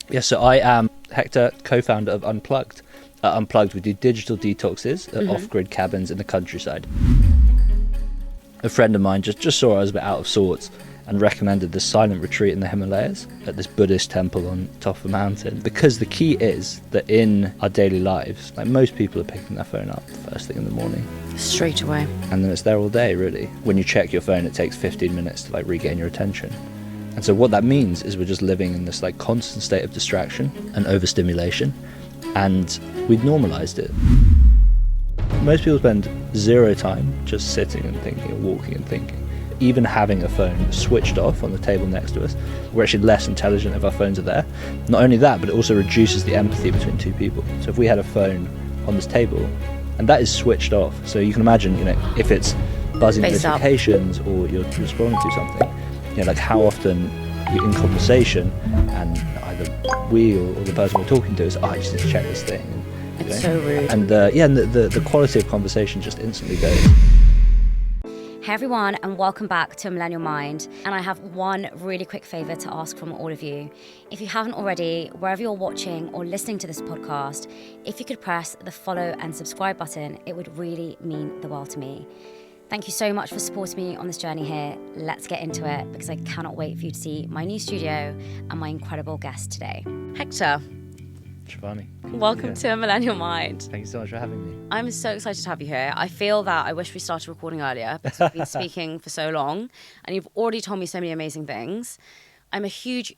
Yeah, so I am Hector, co-founder of Unplugged. At Unplugged, we do digital detoxes at off-grid cabins in the countryside. A friend of mine just saw I was a bit out of sorts and recommended this silent retreat in the Himalayas at this Buddhist temple on top of a mountain. Because the key is that in our daily lives, like most people are picking their phone up first thing in the morning. Straight away. And then it's there all day, really. When you check your phone, it takes 15 minutes to regain your attention. And so what that means is we're just living in this constant state of distraction and overstimulation, and we've normalized it. Most people spend zero time just sitting and thinking or walking and thinking. Even having a phone switched off on the table next to us, we're actually less intelligent if our phones are there. Not only that, but it also reduces the empathy between two people. So if we had a phone on this table and that is switched off, so you can imagine, if it's buzzing notifications or you're responding to something, how often you're in conversation and either we or the person we're talking to is, I just need to check this thing. It's so rude. And the quality of conversation just instantly goes. Hey everyone, and welcome back to Millennial Mind. And I have one really quick favour to ask from all of you. If you haven't already, wherever you're watching or listening to this podcast, if you could press the follow and subscribe button, it would really mean the world to me. Thank you so much for supporting me on this journey here. Let's get into it, because I cannot wait for you to see my new studio and my incredible guest today. Hector. Giovanni. Welcome to Millennial Mind. Thank you so much for having me. I'm so excited to have you here. I feel that I wish we started recording earlier, because we've been speaking for so long and you've already told me so many amazing things. I'm a huge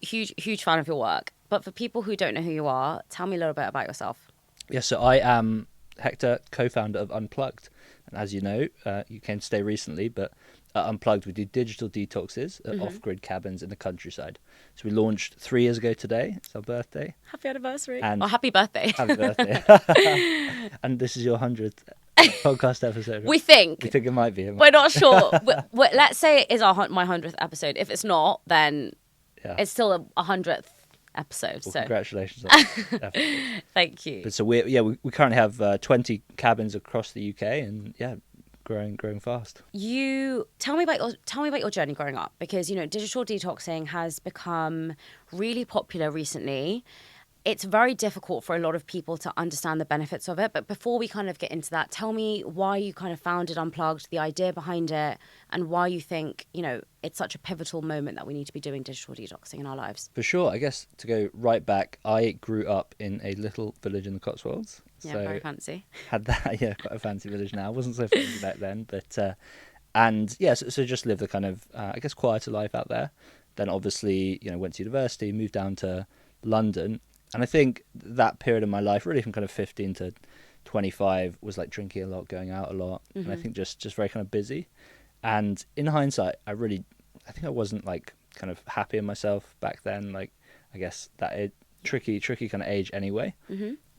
fan of your work. But for people who don't know who you are, tell me a little bit about yourself. Yeah, so I am Hector, co-founder of Unplugged. And as you know, you came to stay recently, but at Unplugged, we do digital detoxes at off-grid cabins in the countryside. So we launched 3 years ago today. It's our birthday. Happy anniversary. And happy birthday. Happy birthday. And this is your 100th podcast episode. Right? We think it might be. We're not sure. Let's say it is my 100th episode. If it's not, then it's still a 100th episode. Well, so congratulations on that. Thank you. But so we currently have 20 cabins across the UK, and growing fast. You tell me about your journey growing up, because digital detoxing has become really popular recently. It's very difficult for a lot of people to understand the benefits of it. But before we kind of get into that, tell me why you kind of founded Unplugged, the idea behind it, and why you think, it's such a pivotal moment that we need to be doing digital detoxing in our lives. For sure. I guess to go right back, I grew up in a little village in the Cotswolds. Yeah, so very fancy. Had that, quite a fancy village now. Wasn't so fancy back then, but so just lived a kind of I guess quieter life out there. Then obviously went to university, moved down to London, and I think that period of my life, really from kind of 15 to 25, was like drinking a lot, going out a lot, and I think just very kind of busy. And in hindsight, I think I wasn't kind of happy in myself back then. I guess that tricky kind of age anyway.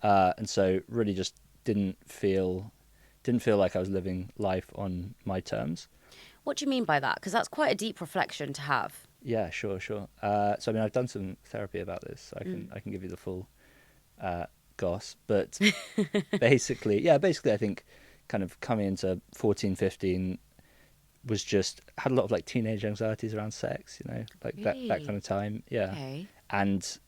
And so really just didn't feel like I was living life on my terms. What do you mean by that? Because that's quite a deep reflection to have. Yeah, sure. So I mean, I've done some therapy about this. So I can give you the full goss. But basically, I think kind of coming into 14, 15 was just had a lot of teenage anxieties around sex. Really? that kind of time. Yeah. Okay. And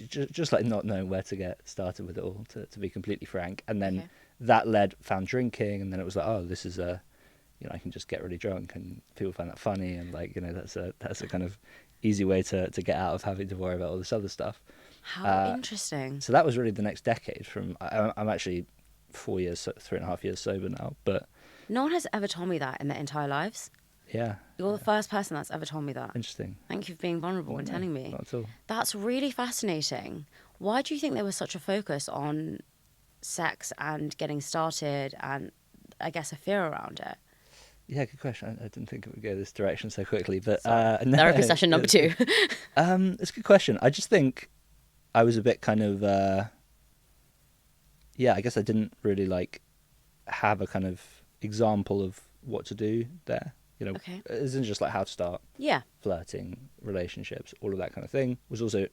just not knowing where to get started with it all, to be completely frank. And then that found drinking, and then it was like, oh, this is I can just get really drunk, and people find that funny, and that's a kind of easy way to get out of having to worry about all this other stuff. How interesting. So that was really the next decade. I'm actually 3.5 years sober now, but no one has ever told me that in their entire lives. Yeah. You're the first person that's ever told me that. Interesting. Thank you for being vulnerable and telling me. Not at all. That's really fascinating. Why do you think there was such a focus on sex and getting started, and I guess a fear around it? Yeah, good question. I didn't think it would go this direction so quickly, but therapy session number 2. It's a good question. I just think I was a bit kind of I guess I didn't really have a kind of example of what to do there. Isn't just how to start. Yeah. Flirting, relationships, all of that kind of thing. Was also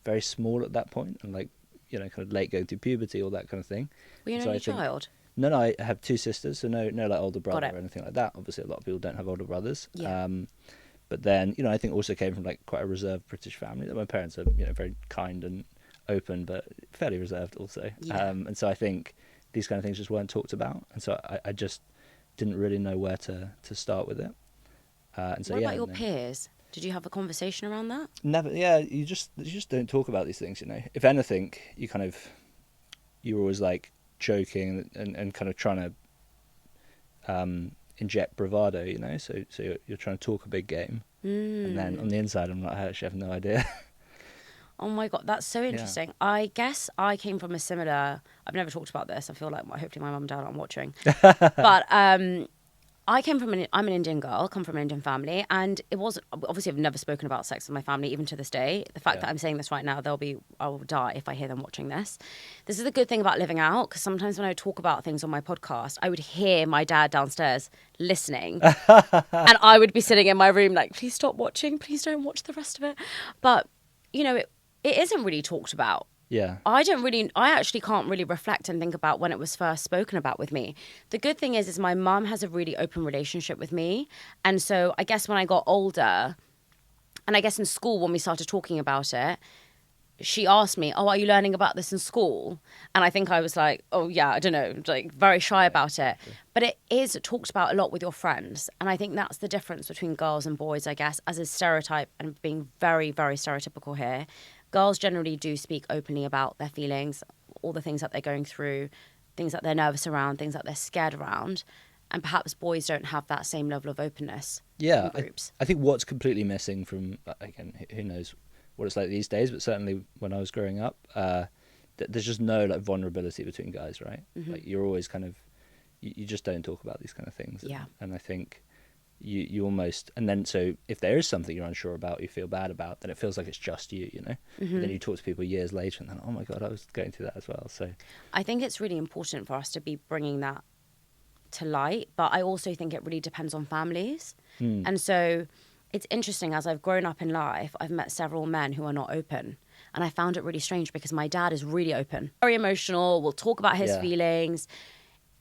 very small at that point, and kind of late going through puberty, all that kind of thing. Were you an only child? No, I have 2 sisters, so no older brother or anything like that. Obviously, a lot of people don't have older brothers. Yeah. But then, I think also came from quite a reserved British family. That my parents are, very kind and open, but fairly reserved also. Yeah. And so I think these kind of things just weren't talked about, and so I just didn't really know where to start with it. And so What yeah, about your peers? Did you have a conversation around that? never. Yeah, you just don't talk about these things. If anything, you're always like joking and kind of trying to inject bravado. So you're trying to talk a big game, and then on the inside, I'm like, I actually have no idea. Oh my God, that's so interesting. I guess I came from a similar... I've never talked about this. I feel like hopefully my mum and dad aren't watching. But I came from I'm an Indian girl, come from an Indian family, and it was... Obviously, I've never spoken about sex with my family, even to this day. The fact that I'm saying this right now, I will die if I hear them watching this. This is the good thing about living out, because sometimes when I talk about things on my podcast, I would hear my dad downstairs listening, and I would be sitting in my room like, please stop watching, please don't watch the rest of it. But, it isn't really talked about. Yeah. I actually can't really reflect and think about when it was first spoken about with me. The good thing is my mum has a really open relationship with me. And so I guess when I got older, and I guess in school when we started talking about it, she asked me, oh, are you learning about this in school? And I think I was like, oh yeah, I don't know, like very shy about it. Sure. But it is talked about a lot with your friends. And I think that's the difference between girls and boys, I guess, as a stereotype, and being very, very stereotypical here. Girls generally do speak openly about their feelings, all the things that they're going through, things that they're nervous around, things that they're scared around. And perhaps boys don't have that same level of openness in groups. I think what's completely missing from, again, who knows what it's like these days, but certainly when I was growing up, there's just no like vulnerability between guys, right? Mm-hmm. Like you're always kind of, you just don't talk about these kind of things. Yeah. And I think you almost, and then so if there is something you're unsure about, you feel bad about, then it feels like it's just you. Mm-hmm. And then you talk to people years later and then, oh my God, I was going through that as well. So I think it's really important for us to be bringing that to light, but I also think it really depends on families. And so it's interesting, as I've grown up in life, I've met several men who are not open. And I found it really strange because my dad is really open, very emotional, will talk about his feelings.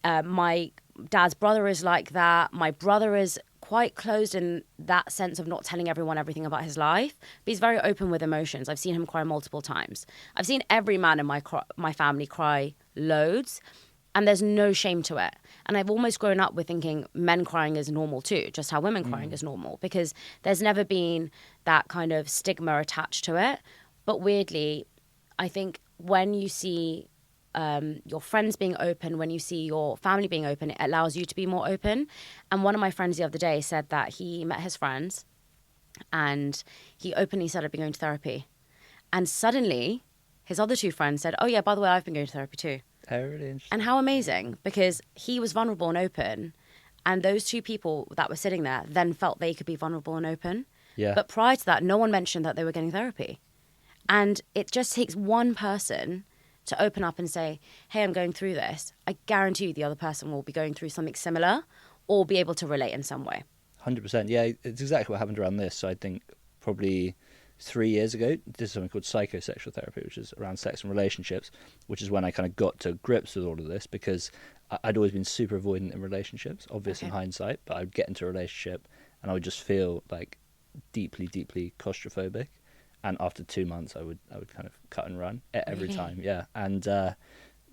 My dad's brother is like that. My brother is quite closed in that sense of not telling everyone everything about his life, but he's very open with emotions. I've seen him cry multiple times. I've seen every man in my family cry loads, and there's no shame to it. And I've almost grown up with thinking men crying is normal too, just how women crying is normal, because there's never been that kind of stigma attached to it. But weirdly, I think when you see your friends being open, when you see your family being open, it allows you to be more open. And one of my friends the other day said that he met his friends and he openly said, I've been going to therapy. And suddenly his other two friends said, oh yeah, by the way, I've been going to therapy too. Oh, really interesting. And how amazing, because he was vulnerable and open, and those two people that were sitting there then felt they could be vulnerable and open. Yeah. But prior to that, no one mentioned that they were getting therapy. And it just takes one person to open up and say, hey, I'm going through this. I guarantee you the other person will be going through something similar or be able to relate in some way. 100%. Yeah, it's exactly what happened around this. So I think probably 3 years ago, did something called psychosexual therapy, which is around sex and relationships, which is when I kind of got to grips with all of this, because I'd always been super avoidant in relationships, obvious in hindsight, but I'd get into a relationship and I would just feel like deeply, deeply claustrophobic. And after 2 months, I would kind of cut and run every time. Yeah. And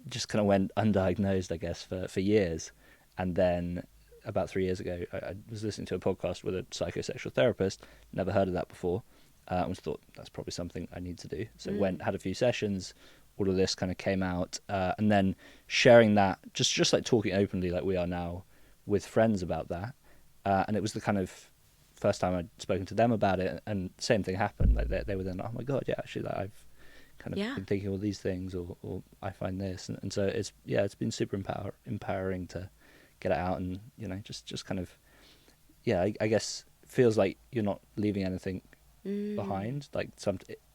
just kind of went undiagnosed, I guess, for years. And then about 3 years ago, I was listening to a podcast with a psychosexual therapist, never heard of that before. I just thought that's probably something I need to do. So had a few sessions, all of this kind of came out. And then sharing that, just like talking openly like we are now with friends about that. And it was the kind of first time I'd spoken to them about it, and same thing happened. Like they were then, oh my God, yeah, actually, like I've kind of been thinking all these things, or I find this, and so it's been super empowering to get it out, and just kind of I guess feels like you're not leaving anything behind. Like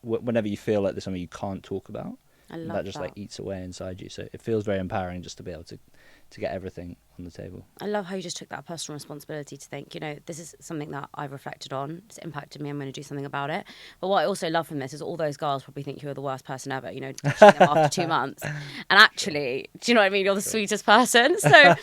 whenever you feel like there's something you can't talk about, I love that just like eats away inside you. So it feels very empowering just to be able to get everything on the table. I love how you just took that personal responsibility to think, this is something that I've reflected on. It's impacted me. I'm going to do something about it. But what I also love from this is all those girls probably think you're the worst person ever, ditching them after 2 months. And actually, do you know what I mean? You're the sweetest person. So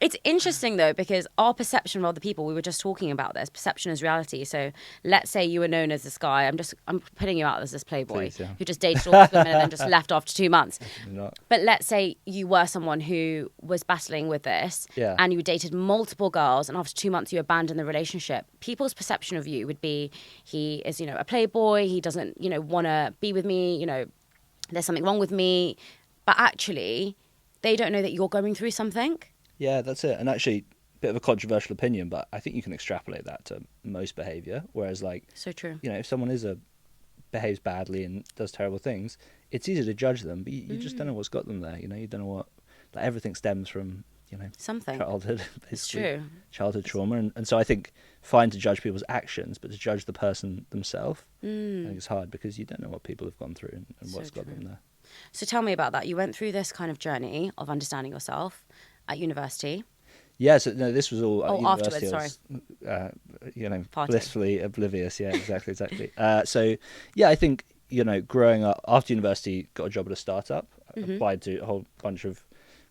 it's interesting, though, because our perception of other people, we were just talking about this, perception is reality. So let's say you were known as this guy. I'm putting you out as this playboy who just dated all these women and then just left after 2 months. But let's say you were someone who was battling with this. And you dated multiple girls, and after 2 months you abandoned the relationship. People's perception of you would be, he is, a playboy, he doesn't, want to be with me, there's something wrong with me. But actually, they don't know that you're going through something. Yeah, that's it. And actually, a bit of a controversial opinion, but I think you can extrapolate that to most behaviour. Whereas, so true. If someone behaves badly and does terrible things, it's easy to judge them, but you just don't know what's got them there. You don't know what, everything stems from, something. Childhood, basically. It's true. Childhood trauma. And so I think fine to judge people's actions, but to judge the person themselves, I think it's hard because you don't know what people have gone through and what's got them there. So tell me about that. You went through this kind of journey of understanding yourself at university. Yeah, so no, this was all at university. Afterwards, sorry. Blissfully oblivious. Yeah, exactly. So, yeah, I think, growing up after university, got a job at a startup, applied to a whole bunch of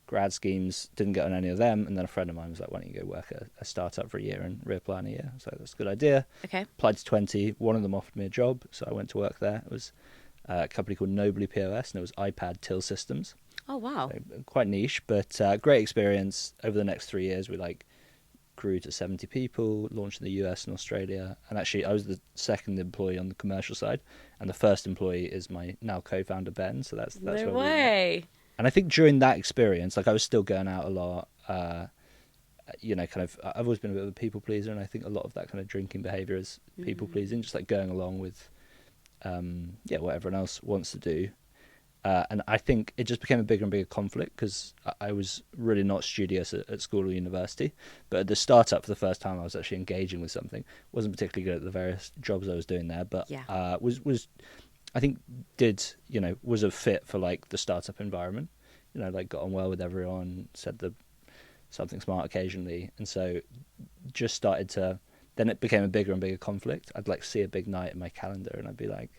grad schemes, didn't get on any of them, and then a friend of mine was like, why don't you go work at a startup for a year and reapply in a year? So that's a good idea. Okay. Applied to 20, one of them offered me a job, so I went to work there. It was a company called Nobly POS, and it was iPad till systems. Oh, wow. So quite niche, but great experience. Over the next 3 years, we grew to 70 people, launched in the US and Australia, and actually I was the second employee on the commercial side, and the first employee is my now co-founder Ben, so that's no where way. And I think during that experience, I was still going out a lot, I've always been a bit of a people pleaser, and I think a lot of that kind of drinking behaviour is people pleasing, just going along with, what everyone else wants to do. And I think it just became a bigger and bigger conflict because I was really not studious at school or university. But at the startup, for the first time, I was actually engaging with something. Wasn't particularly good at the various jobs I was doing there, but was I think was a fit for the startup environment. Got on well with everyone, said something smart occasionally, and so just started to. Then it became a bigger and bigger conflict. I'd see a big night in my calendar, and I'd be like,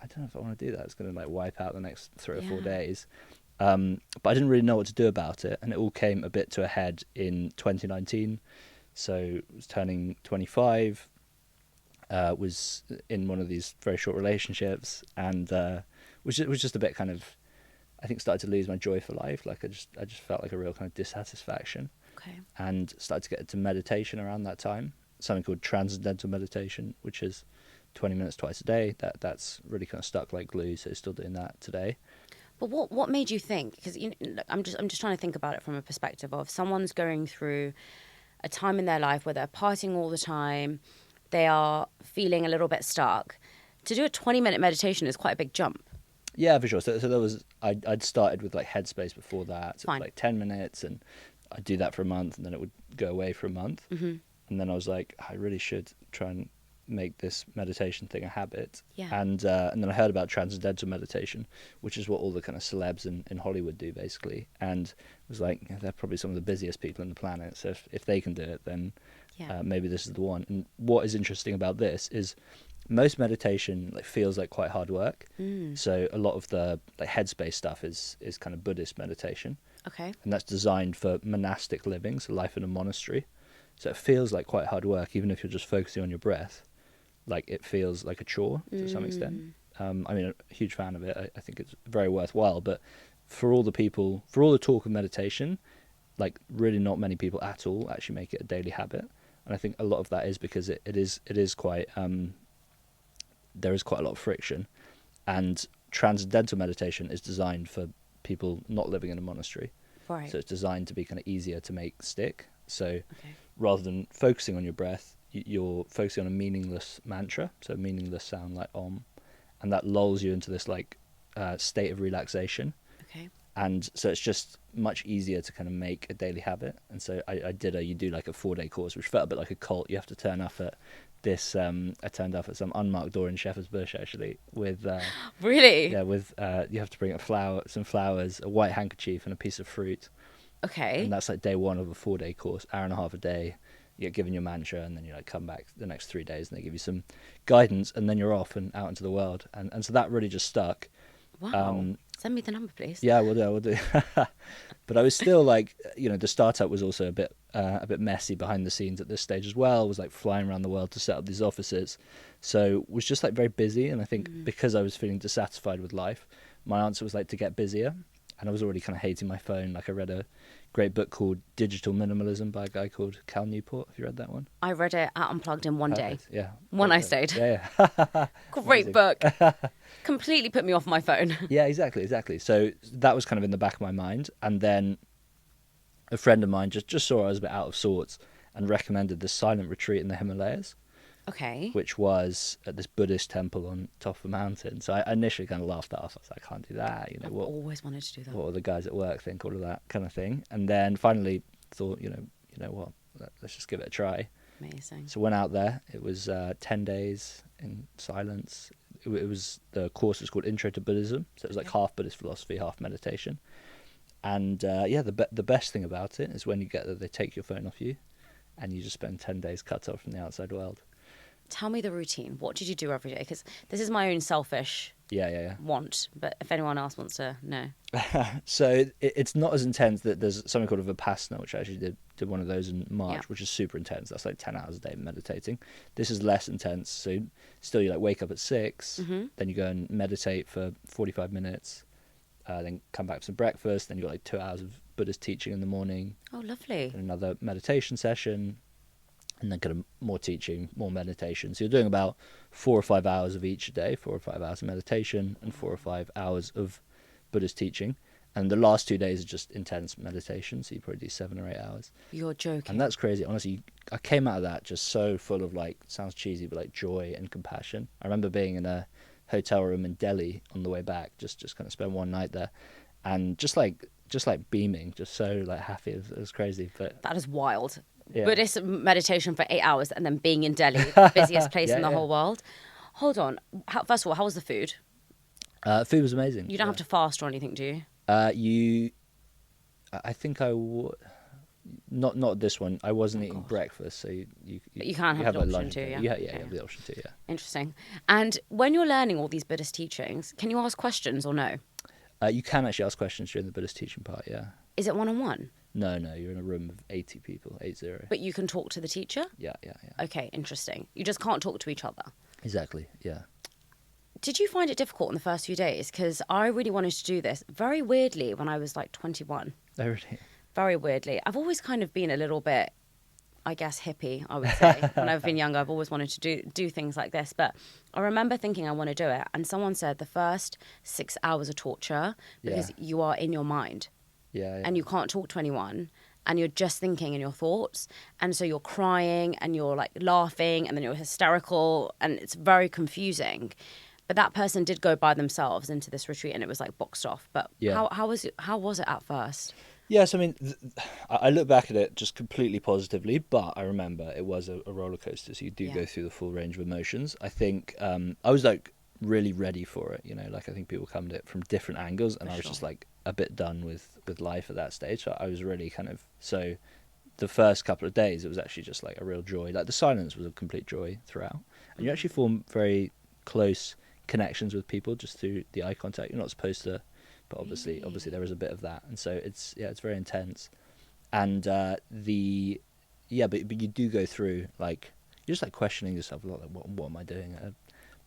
I don't know if I want to do that. It's going to wipe out the next 3 or 4 days. But I didn't really know what to do about it, and it all came a bit to a head in 2019. So I was turning 25. Was in one of these very short relationships, and was just a bit kind of, I think, started to lose my joy for life. I just felt like a real kind of dissatisfaction. Okay. And started to get into meditation around that time, something called transcendental meditation, which is 20 minutes twice a day. That's really kind of stuck like glue. So still doing that today. But what made you think? Because I'm just trying to think about it from a perspective of someone's going through a time in their life where they're partying all the time. They are feeling a little bit stuck. To do a 20-minute meditation is quite a big jump. Yeah, for sure. So there was, I'd started with Headspace before that. So it was 10 minutes, and I'd do that for a month, and then it would go away for a month. Mm-hmm. And then I was like, I really should try and make this meditation thing a habit. Yeah. And then I heard about transcendental meditation, which is what all the kind of celebs in Hollywood do, basically. And was like, they're probably some of the busiest people on the planet. So if they can do it, then maybe this is the one. And what is interesting about this is most meditation feels like quite hard work. So a lot of the headspace stuff is kind of Buddhist meditation. Okay. And that's designed for monastic living, so life in a monastery. So it feels like quite hard work, even if you're just focusing on your breath. It feels like a chore to some extent. I'm a huge fan of it. I think it's very worthwhile. But for all the talk of meditation, really not many people at all actually make it a daily habit. And I think a lot of that is because it is quite there is quite a lot of friction. And transcendental meditation is designed for people not living in a monastery. Right. So it's designed to be kind of easier to make stick. So rather than focusing on your breath, you're focusing on a meaningless mantra, so a meaningless sound like Om, and that lulls you into this state of relaxation. Okay. And so it's just much easier to kind of make a daily habit. And so you do a 4-day course, which felt a bit like a cult. You have to turn up at this. I turned up at some unmarked door in Shepherd's Bush actually with. Really? Yeah, with you have to bring some flowers, a white handkerchief, and a piece of fruit. Okay. And that's like day one of a 4-day course, hour and a half a day. You get given your mantra, and then you like come back the next 3 days, and they give you some guidance, and then you're off and out into the world. And so that really just stuck. Wow. Send me the number, please. Yeah, we'll do. But I was still like, the startup was also a bit messy behind the scenes at this stage as well. I was like flying around the world to set up these offices, so was just like very busy. And I think because I was feeling dissatisfied with life, my answer was like to get busier. And I was already kind of hating my phone. Like I read a great book called Digital Minimalism by a guy called Cal Newport. Have you read that one? I read it at Unplugged in one day. Yeah. When I stayed. Yeah. Great book. Completely put me off my phone. Yeah, exactly. So that was kind of in the back of my mind. And then a friend of mine just saw I was a bit out of sorts and recommended this silent retreat in the Himalayas. Okay. Which was at this Buddhist temple on top of a mountain. So I initially kind of laughed that off. I was like, I can't do that. I've always wanted to do that. What will the guys at work think? All of that kind of thing. And then finally thought, you know what? Let's just give it a try. Amazing. So went out there. It was 10 days in silence. The course was called Intro to Buddhism. So it was like half Buddhist philosophy, half meditation. And the best thing about it is when you get there, they take your phone off you, and you just spend 10 days cut off from the outside world. Tell me the routine. What did you do every day? Because this is my own selfish want, but if anyone else wants to know. So it's not as intense. That there's something called a Vipassana, which I actually did one of those in March, which is super intense. That's like 10 hours a day meditating. This is less intense. So still you like wake up at 6, then you go and meditate for 45 minutes, then come back for some breakfast, then you got like 2 hours of Buddhist teaching in the morning. Oh, lovely. And another meditation session. And then kind of more teaching, more meditation. So you're doing about 4 or 5 hours of each a day, 4 or 5 hours of meditation and 4 or 5 hours of Buddhist teaching. And the last 2 days are just intense meditation. So you probably do 7 or 8 hours. You're joking. And that's crazy. Honestly, I came out of that just so full of like, sounds cheesy, but like joy and compassion. I remember being in a hotel room in Delhi on the way back, just kind of spend one night there. And just like beaming, just so like happy. It was crazy. But that is wild. Yeah. Buddhist meditation for 8 hours and then being in Delhi, the busiest place in the whole world. Hold on. First of all, how was the food? Food was amazing. You don't have to fast or anything, do you? I think I would. Not this one. I wasn't eating breakfast, so you can have the option lunch too, yeah. You have the option too, yeah. Interesting. And when you're learning all these Buddhist teachings, can you ask questions or no? You can actually ask questions during the Buddhist teaching part, yeah. Is it one-on-one? No, you're in a room of 80 people, 80. But you can talk to the teacher? Yeah. Okay, interesting. You just can't talk to each other? Exactly, yeah. Did you find it difficult in the first few days? Because I really wanted to do this very weirdly when I was like 21. Oh, really? Very weirdly. I've always kind of been a little bit, I guess, hippie, I would say. When I've been younger, I've always wanted to do things like this. But I remember thinking I want to do it. And someone said the first 6 hours are torture because you are in your mind. Yeah. And you can't talk to anyone. And you're just thinking in your thoughts. And so you're crying and you're like laughing and then you're hysterical. And it's very confusing. But that person did go by themselves into this retreat and it was like boxed off. But how was it at first? Yes, I mean, I look back at it just completely positively, but I remember it was a roller coaster, so you do go through the full range of emotions. I think I was like really ready for it, like I think people come to it from different angles, and I was just like a bit done with life at that stage. So I was really so the first couple of days, it was actually just like a real joy. Like the silence was a complete joy throughout, and you actually form very close connections with people just through the eye contact. You're not supposed to. But obviously there is a bit of that, and so it's very intense, and but you do go through like you're just like questioning yourself a lot, like what am I doing at a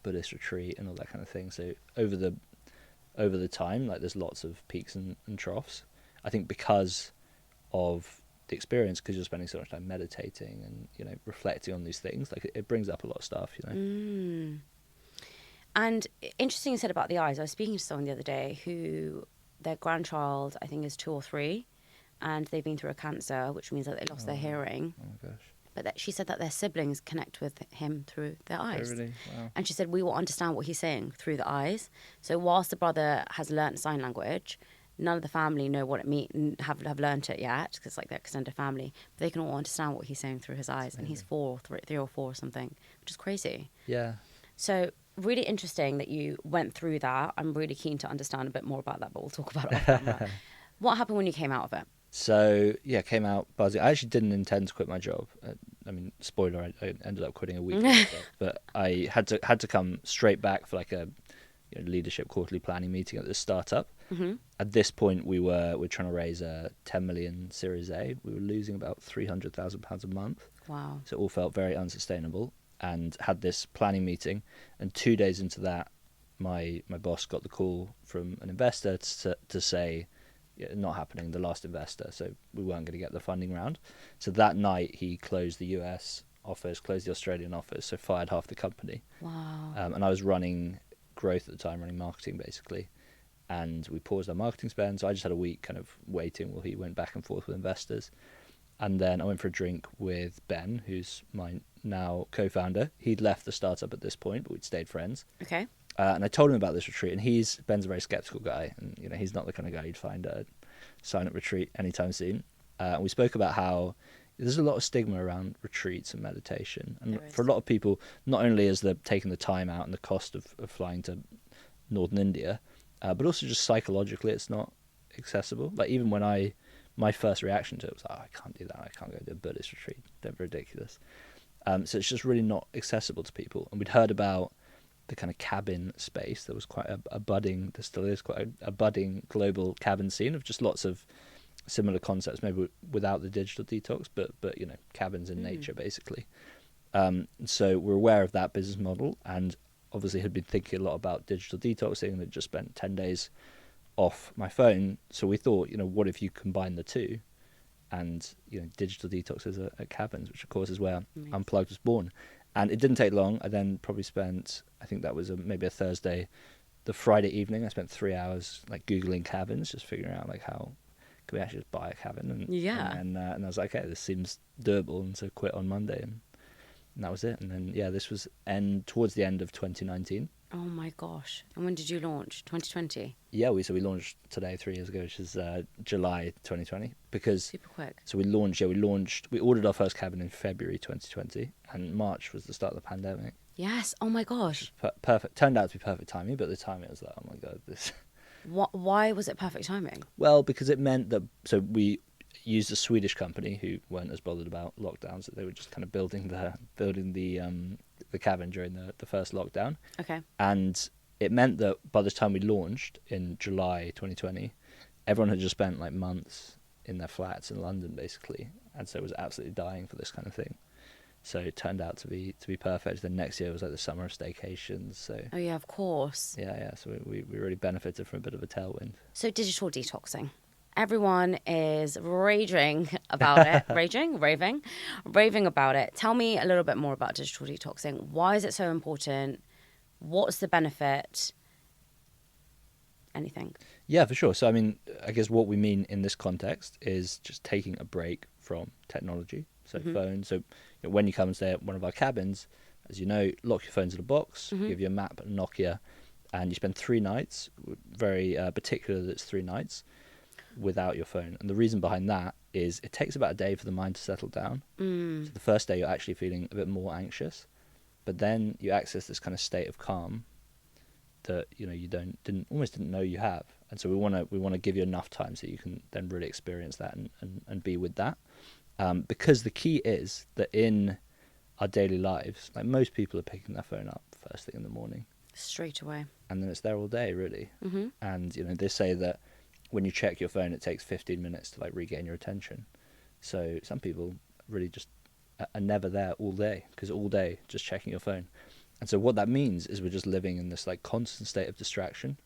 Buddhist retreat and all that kind of thing. So over the time, like there's lots of peaks and troughs. I think because of the experience, because you're spending so much time meditating and reflecting on these things, like it brings up a lot of stuff. And interesting you said about the eyes. I was speaking to someone the other day who their grandchild, I think, is 2 or 3, and they've been through a cancer, which means that they lost their hearing. Oh my gosh. But that she said that their siblings connect with him through their eyes. Oh, really? Wow. And she said, we will understand what he's saying through the eyes. So whilst the brother has learnt sign language, none of the family know what it means, have learnt it yet, because like their extended family. But they can all understand what he's saying through his eyes. And he's 3 or 4 or something, which is crazy. Yeah. So really interesting that you went through that. I'm really keen to understand a bit more about that, but we'll talk about it off camera. What happened when you came out of it? So yeah, came out buzzing. I actually didn't intend to quit my job. I mean, spoiler, I ended up quitting a week later. But I had to come straight back for like a leadership quarterly planning meeting at the startup. Mm-hmm. At this point, we're trying to raise a 10 million Series A. We were losing about £300,000 a month. Wow. So it all felt very unsustainable. And had this planning meeting, and 2 days into that, my boss got the call from an investor to say, not happening, the last investor, so we weren't going to get the funding round. So that night he closed the US office, closed the Australian office, so fired half the company. Wow. And I was running growth at the time, running marketing basically, and we paused our marketing spend. So I just had a week kind of waiting while he went back and forth with investors. And then I went for a drink with Ben, who's my now co-founder. He'd left the startup at this point, but we'd stayed friends. Okay. And I told him about this retreat, and Ben's a very skeptical guy, and he's not the kind of guy you'd find at a sign-up retreat anytime soon. And we spoke about how there's a lot of stigma around retreats and meditation, and for a lot of people, not only is the taking the time out and the cost of flying to northern India, but also just psychologically, it's not accessible. Like even when my first reaction to it was, I can't do that. I can't go to a Buddhist retreat. They're ridiculous. So it's just really not accessible to people. And we'd heard about the kind of cabin space. There was quite a budding, there still is quite a budding global cabin scene of just lots of similar concepts, maybe without the digital detox, but cabins in nature basically. So we're aware of that business model, and obviously had been thinking a lot about digital detoxing, and had just spent 10 days off my phone. So we thought, what if you combine the two, and digital detoxes at cabins, which of course is where Unplugged was born. And it didn't take long. I then probably spent, I think that was maybe a Thursday, the Friday evening, I spent 3 hours like Googling cabins, just figuring out like how can we actually just buy a cabin. And I was like, okay, this seems doable, and so quit on Monday, and that was it. And then this was towards the end of 2019. Oh my gosh. And when did you launch? 2020? Yeah, we launched today 3 years ago, which is July 2020. Because super quick. So we ordered our first cabin in February 2020, and March was the start of the pandemic. Yes. Oh my gosh. Perfect. Turned out to be perfect timing, but at the time it was like, oh my god, this. Why was it perfect timing? Well, because it meant that we used a Swedish company who weren't as bothered about lockdowns, that they were just kind of building the cabin during the first lockdown. Okay. And it meant that by the time we launched in July 2020, everyone had just spent like months in their flats in London basically, and so it was absolutely dying for this kind of thing. So it turned out to be perfect. Then next year was like the summer of staycations. So oh yeah, of course. Yeah. So we really benefited from a bit of a tailwind. So digital detoxing. Everyone is raging about it. Raving about it. Tell me a little bit more about digital detoxing. Why is it so important? What's the benefit? Anything? Yeah, for sure. So, I mean, I guess what we mean in this context is just taking a break from technology. So phones. So when you come and stay at one of our cabins, as you know, lock your phones in a box, give you a map and Nokia, and you spend 3 nights, very particular that it's 3 nights, without your phone. And the reason behind that is it takes about a day for the mind to settle down. So the first day you're actually feeling a bit more anxious, but then you access this kind of state of calm that you almost didn't know you have. And so we want to give you enough time so you can then really experience that and be with that. Because the key is that in our daily lives, like most people are picking their phone up first thing in the morning, straight away, and then it's there all day really. And they say that when you check your phone, it takes 15 minutes to like regain your attention. So some people really just are never there all day, because all day just checking your phone. And so what that means is we're just living in this like constant state of distraction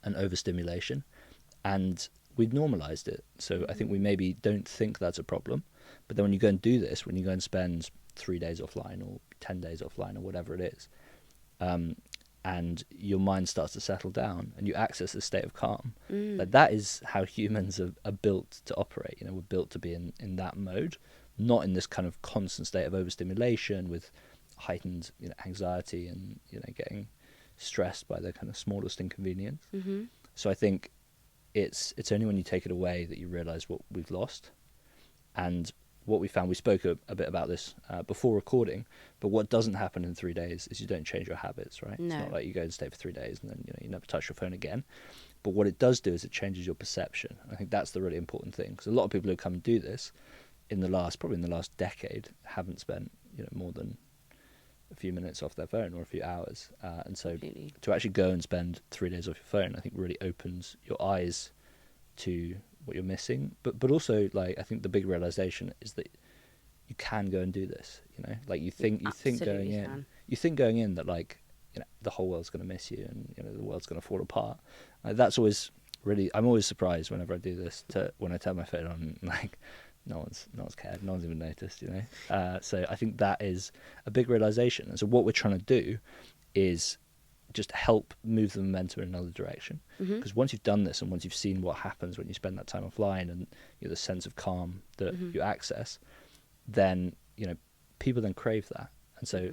and overstimulation, and we've normalized it. So I think we maybe don't think that's a problem, but then when you go and do this, when you go and spend 3 days offline or 10 days offline or whatever it is, and your mind starts to settle down and you access a state of calm, like that is how humans are built to operate. We're built to be in that mode, not in this kind of constant state of overstimulation with heightened anxiety and getting stressed by the kind of smallest inconvenience. So I think it's only when you take it away that you realize what we've lost. And what we found, we spoke a bit about this before recording, but what doesn't happen in 3 days is you don't change your habits, right? No. It's not like you go and stay for 3 days and then you never touch your phone again. But what it does do is it changes your perception. I think that's the really important thing, because a lot of people who come and do this probably in the last decade haven't spent more than a few minutes off their phone or a few hours. And so Completely. to actually go and spend 3 days off your phone, I think really opens your eyes to what you're missing. But also, like, I think the big realization is that you can go and do this. Like you think going in that, like, the whole world's going to miss you and the world's going to fall apart. That's always really, I'm always surprised whenever I do this, when I turn my phone on, like, no one's cared, no one's even noticed, so I think that is a big realization. And so what we're trying to do is just help move the momentum in another direction, because once you've done this and once you've seen what happens when you spend that time offline and the sense of calm that you access, then people then crave that. And so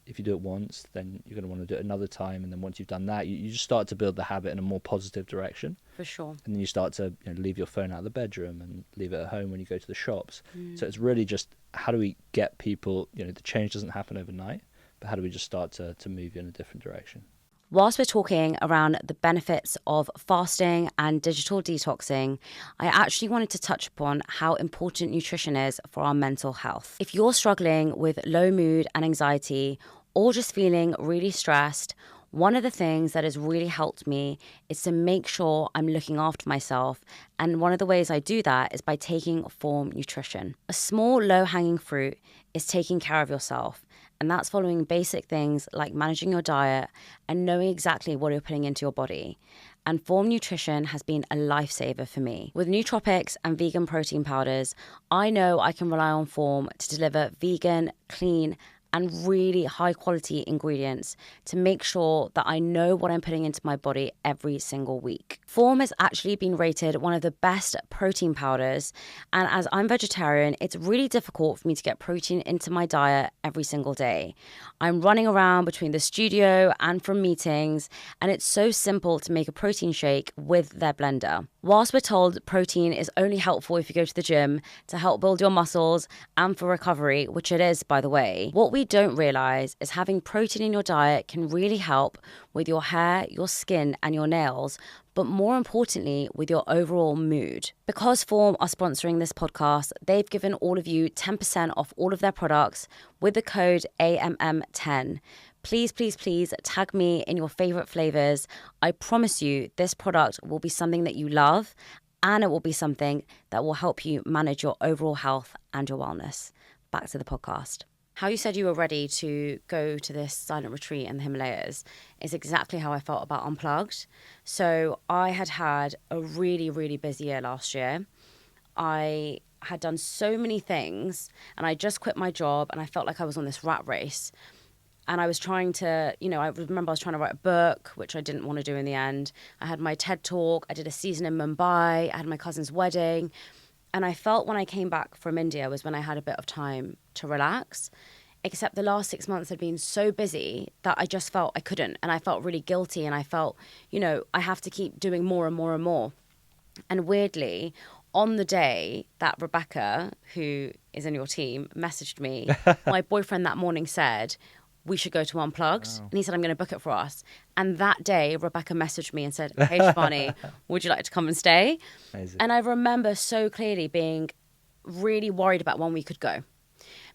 if you do it once, then you're going to want to do it another time, and then once you've done that, you just start to build the habit in a more positive direction. For sure. And then you start to leave your phone out of the bedroom and leave it at home when you go to the shops. So it's really just, how do we get people, the change doesn't happen overnight, but how do we just start to move you in a different direction? Whilst we're talking around the benefits of fasting and digital detoxing, I actually wanted to touch upon how important nutrition is for our mental health. If you're struggling with low mood and anxiety, or just feeling really stressed, one of the things that has really helped me is to make sure I'm looking after myself. And one of the ways I do that is by taking Form nutrition. A small low-hanging fruit is taking care of yourself. And that's following basic things like managing your diet and knowing exactly what you're putting into your body. And Form nutrition has been a lifesaver for me. With nootropics and vegan protein powders, I know I can rely on Form to deliver vegan, clean, and really high quality ingredients to make sure that I know what I'm putting into my body every single week. Form has actually been rated one of the best protein powders, and as I'm vegetarian, it's really difficult for me to get protein into my diet every single day. I'm running around between the studio and from meetings, and it's so simple to make a protein shake with their blender. Whilst we're told protein is only helpful if you go to the gym to help build your muscles and for recovery, which it is, by the way, what we don't realize is having protein in your diet can really help with your hair, your skin, and your nails, but more importantly, with your overall mood. Because Form are sponsoring this podcast, they've given all of you 10% off all of their products with the code AMM10. Please, please, please tag me in your favorite flavors. I promise you this product will be something that you love, and it will be something that will help you manage your overall health and your wellness. Back to the podcast. How you said you were ready to go to this silent retreat in the Himalayas is exactly how I felt about Unplugged. So I had a really, really busy year last year. I had done so many things, and I just quit my job, and I felt like I was on this rat race. And I was trying to, I remember I was trying to write a book, which I didn't want to do in the end. I had my TED Talk. I did a season in Mumbai. I had my cousin's wedding. And I felt when I came back from India was when I had a bit of time to relax. Except the last 6 months had been so busy that I just felt I couldn't. And I felt really guilty. And I felt, I have to keep doing more and more and more. And weirdly, on the day that Rebecca, who is in your team, messaged me, my boyfriend that morning said, we should go to Unplugged. Wow. And he said, I'm going to book it for us. And that day, Rebecca messaged me and said, hey, Shivani, would you like to come and stay? Amazing. And I remember so clearly being really worried about when we could go.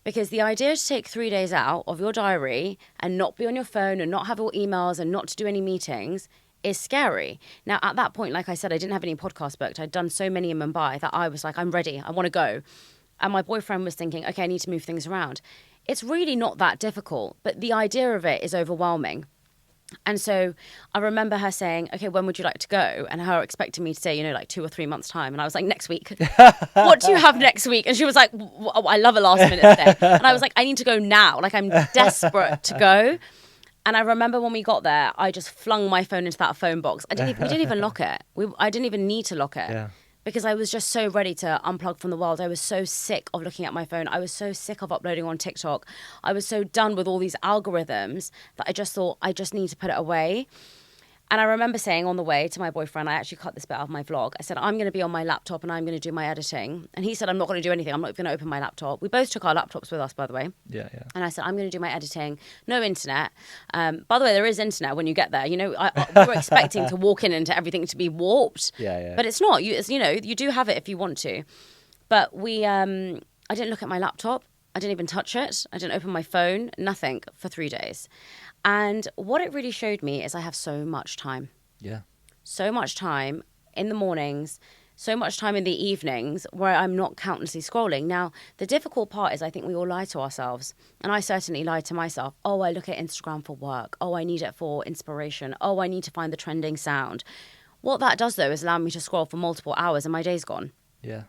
Because the idea to take 3 days out of your diary and not be on your phone and not have your emails and not to do any meetings is scary. Now, at that point, like I said, I didn't have any podcasts booked. I'd done so many in Mumbai that I was like, I'm ready. I want to go. And my boyfriend was thinking, okay, I need to move things around. It's really not that difficult, but the idea of it is overwhelming. And so I remember her saying, okay, when would you like to go? And her expecting me to say, like 2 or 3 months' time. And I was like, next week. What do you have next week? And she was like, I love a last minute stay. And I was like, I need to go now. Like, I'm desperate to go. And I remember when we got there, I just flung my phone into that phone box. We didn't even lock it. I didn't even need to lock it. Yeah. Because I was just so ready to unplug from the world. I was so sick of looking at my phone. I was so sick of uploading on TikTok. I was so done with all these algorithms that I just thought I just need to put it away. And I remember saying on the way to my boyfriend, I actually cut this bit out of my vlog. I said, I'm going to be on my laptop and I'm going to do my editing. And he said, I'm not going to do anything. I'm not going to open my laptop. We both took our laptops with us, by the way. Yeah. And I said, I'm going to do my editing. No internet. By the way, there is internet when you get there. You know, we were expecting to walk in and to everything to be warped. Yeah. But it's not. You do have it if you want to. But I didn't look at my laptop. I didn't even touch it. I didn't open my phone. Nothing for 3 days. And what it really showed me is I have so much time. Yeah. So much time in the mornings, so much time in the evenings where I'm not countlessly scrolling. Now, the difficult part is I think we all lie to ourselves. And I certainly lied to myself. Oh, I look at Instagram for work. Oh, I need it for inspiration. Oh, I need to find the trending sound. What that does, though, is allow me to scroll for multiple hours and my day's gone. Yeah.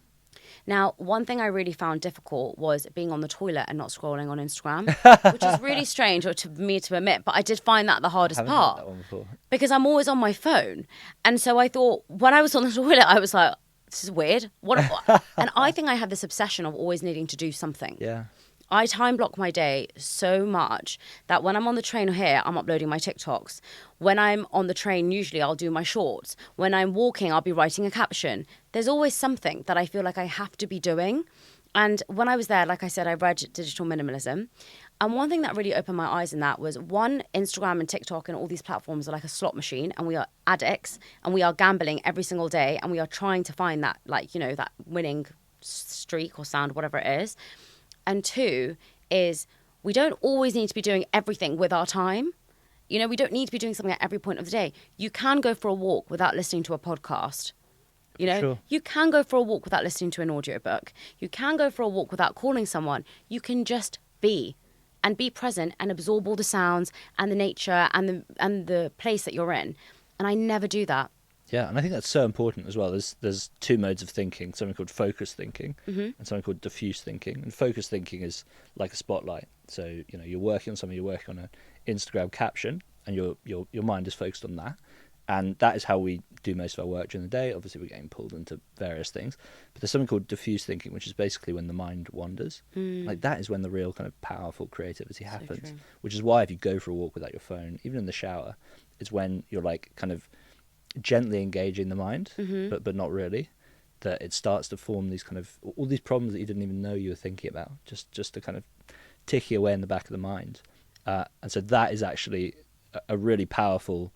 Now, one thing I really found difficult was being on the toilet and not scrolling on Instagram, which is really strange to me to admit, but I did find that the hardest part. That one before. Because I'm always on my phone. And so I thought, when I was on the toilet, I was like, this is weird. And I think I have this obsession of always needing to do something. Yeah. I time block my day so much that when I'm on the train here, I'm uploading my TikToks. When I'm on the train, usually I'll do my shorts. When I'm walking, I'll be writing a caption. There's always something that I feel like I have to be doing. And when I was there, like I said, I read Digital Minimalism. And one thing that really opened my eyes in that was, one, Instagram and TikTok and all these platforms are like a slot machine, and we are addicts and we are gambling every single day, and we are trying to find that, like, you know, that winning streak or sound, whatever it is. And two is we don't always need to be doing everything with our time. You know, we don't need to be doing something at every point of the day. You can go for a walk without listening to a podcast. You know, Sure. You can go for a walk without listening to an audiobook. You can go for a walk without calling someone. You can just be and be present and absorb all the sounds and the nature and the place that you're in. And I never do that. Yeah, and I think that's so important as well. There's two modes of thinking, something called focus thinking and something called diffuse thinking. And focus thinking is like a spotlight. So, you know, you're working on something, you're working on an Instagram caption, and your mind is focused on that. And that is how we do most of our work during the day. Obviously, we're getting pulled into various things. But there's something called diffuse thinking, which is basically when the mind wanders. Like, that is when the real kind of powerful creativity happens. True. Which is why if you go for a walk without your phone, even in the shower, it's when you're like kind of gently engaging the mind, but not really, that it starts to form these kind of all these problems that you didn't even know you were thinking about, just to kind of ticking away in the back of the mind. And so that is actually a really powerful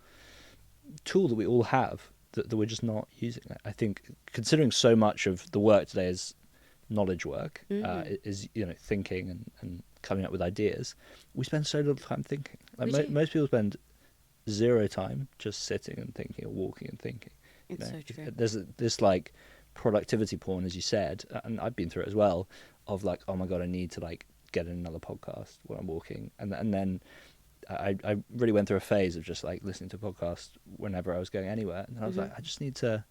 tool that we all have that we're just not using. I think considering so much of the work today is knowledge work, is, you know, thinking and coming up with ideas, we spend so little time thinking. Like most people spend zero time just sitting and thinking or walking and thinking. It's so true. There's this like productivity porn, as you said, and I've been through it as well, of like, oh my God, I need to like get in another podcast while I'm walking. And then I really went through a phase of just like listening to podcasts whenever I was going anywhere. And then I was like, I just need to,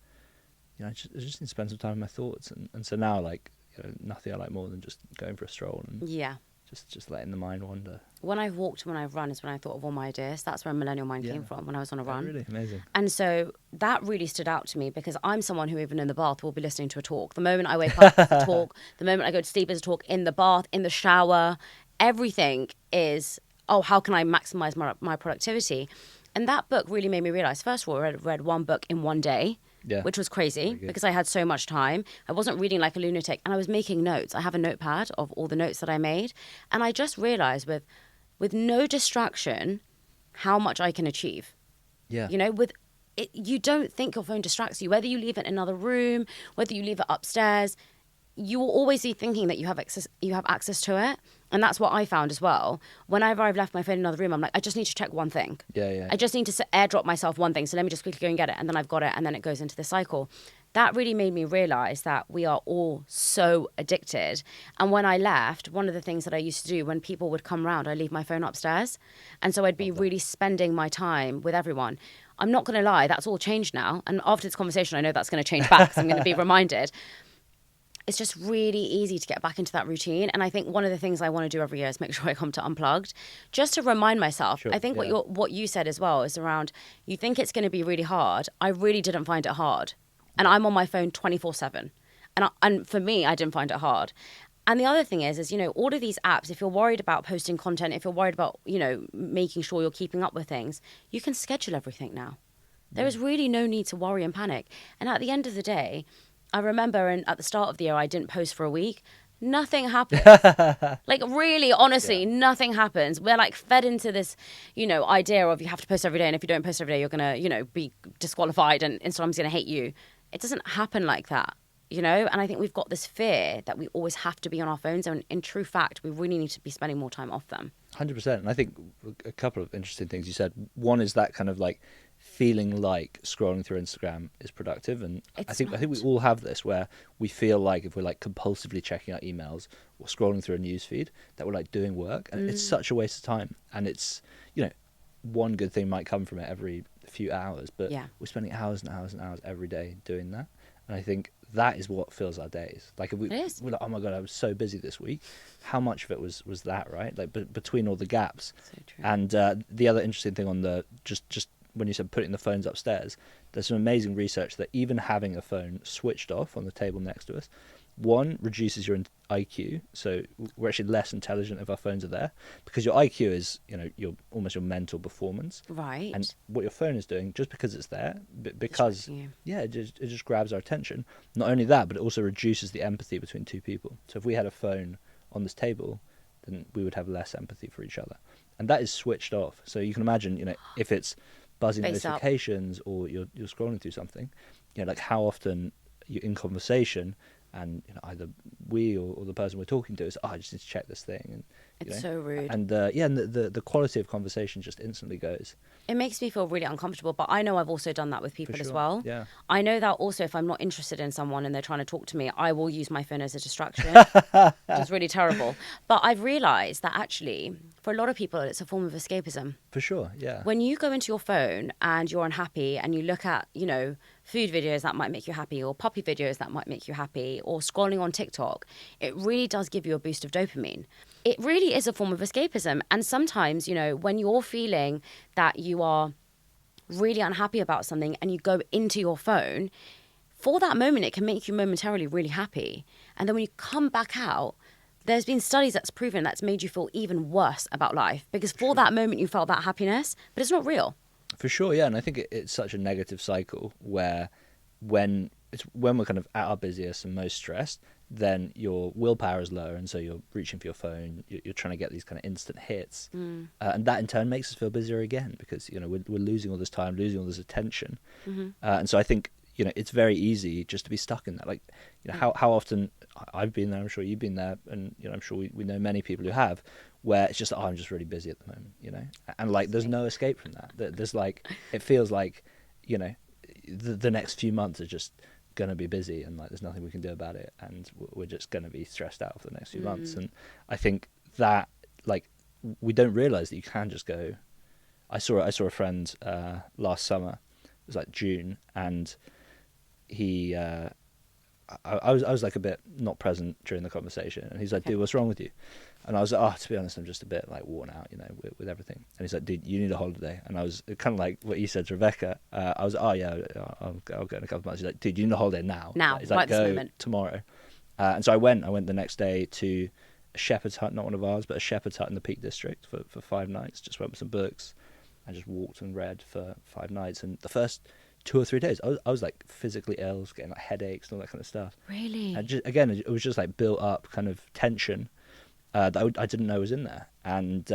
you know, I just need to spend some time with my thoughts. And so now, like, you know, nothing I like more than just going for a stroll and just letting the mind wander. When I've walked, when I've run, is when I thought of all my ideas. That's where Millennial Mind came from, when I was on a run. Really amazing. And so that really stood out to me because I'm someone who, even in the bath, will be listening to a talk. The moment I wake up, it's a talk. The moment I go to sleep, it's a talk. In the bath, in the shower, everything is, oh, how can I maximize my productivity? And that book really made me realize, first of all, I read one book in one day. Yeah. Which was crazy because I had so much time. I wasn't reading like a lunatic, and I was making notes. I have a notepad of all the notes that I made. And I just realized with no distraction how much I can achieve. Yeah. You know, with it, you don't think your phone distracts you. Whether you leave it in another room, whether you leave it upstairs, you will always be thinking that you have access to it. And that's what I found as well. Whenever I've left my phone in another room, I'm like, I just need to check one thing. Yeah. I just need to airdrop myself one thing. So let me just quickly go and get it. And then I've got it. And then it goes into the cycle. That really made me realize that we are all so addicted. And when I left, one of the things that I used to do when people would come round, I'd leave my phone upstairs. And so I'd be really spending my time with everyone. I'm not going to lie, that's all changed now. And after this conversation, I know that's going to change back because I'm going to be reminded. It's just really easy to get back into that routine. And I think one of the things I want to do every year is make sure I come to Unplugged, just to remind myself. Sure, I think what you said as well is around, you think it's going to be really hard. I really didn't find it hard. And I'm on my phone 24/7. And for me, I didn't find it hard. And the other thing is, you know, all of these apps, if you're worried about posting content, if you're worried about, you know, making sure you're keeping up with things, you can schedule everything now. There is really no need to worry and panic. And at the end of the day, I remember at the start of the year, I didn't post for a week. Nothing happened. Like, really, honestly, nothing happens. We're like fed into this, idea of you have to post every day. And if you don't post every day, you're going to, be disqualified and Instagram's going to hate you. It doesn't happen like that, And I think we've got this fear that we always have to be on our phones. And in true fact, we really need to be spending more time off them. 100%. And I think a couple of interesting things you said. One is that kind of like feeling like scrolling through Instagram is productive, and I think we all have this where we feel like if we're like compulsively checking our emails or scrolling through a news feed that we're like doing work, and it's such a waste of time. And it's one good thing might come from it every few hours, but we're spending hours and hours and hours every day doing that. And I think that is what fills our days. Like if we're like, oh my god, I was so busy this week. How much of it was that, right? Like between all the gaps. So true. And the other interesting thing on the just when you said putting the phones upstairs, there's some amazing research that even having a phone switched off on the table next to us, one, reduces your IQ. So we're actually less intelligent if our phones are there, because your IQ is, your almost your mental performance. Right. And what your phone is doing, just because it's there, because it just grabs our attention. Not only that, but it also reduces the empathy between two people. So if we had a phone on this table, then we would have less empathy for each other. And that is switched off. So you can imagine, if it's buzzing notifications or you're scrolling through something, like how often you're in conversation and either we or the person we're talking to is, I just need to check this thing, and it's so rude. And the quality of conversation just instantly goes. It makes me feel really uncomfortable, but I know I've also done that with people as well. Yeah. I know that also if I'm not interested in someone and they're trying to talk to me, I will use my phone as a distraction, which is really terrible. But I've realised that actually, for a lot of people, it's a form of escapism. For sure, yeah. When you go into your phone and you're unhappy and you look at, food videos that might make you happy, or puppy videos that might make you happy, or scrolling on TikTok, it really does give you a boost of dopamine. It really is a form of escapism. And sometimes, when you're feeling that you are really unhappy about something and you go into your phone, for that moment, it can make you momentarily really happy. And then when you come back out, there's been studies that's proven that's made you feel even worse about life, because for that moment you felt that happiness, but it's not real. For sure, yeah. And I think it's such a negative cycle where when we're kind of at our busiest and most stressed, then your willpower is lower, and so you're reaching for your phone, you're trying to get these kind of instant hits, and that in turn makes us feel busier again, because we're losing all this time, losing all this attention, and so I think it's very easy just to be stuck in that. Like how often I've been there, I'm sure you've been there, and I'm sure we know many people who have, where it's just I'm just really busy at the moment, and like there's no escape from that. There's like, it feels like the next few months are just gonna be busy, and like there's nothing we can do about it, and we're just gonna be stressed out for the next few months. And I think that like we don't realize that you can just go. I saw a friend last summer, it was like June, and he I was like a bit not present during the conversation, and he's like, dude, what's wrong with you? And I was like, oh, to be honest, I'm just a bit like worn out, with everything. And he's like, dude, you need a holiday. And I was kind of like what you said to Rebecca. I was, oh yeah, I'll go in a couple of months. He's like, dude, you need a holiday now. He's like, right this go moment. Tomorrow. And so I went the next day to a shepherd's hut, not one of ours, but a shepherd's hut in the Peak District for 5 nights. Just went with some books and just walked and read for 5 nights. And the first 2 or 3 days, I was like physically ill, I was getting like headaches and all that kind of stuff. Really? And just, again, it was just like built up kind of tension that I didn't know was in there, and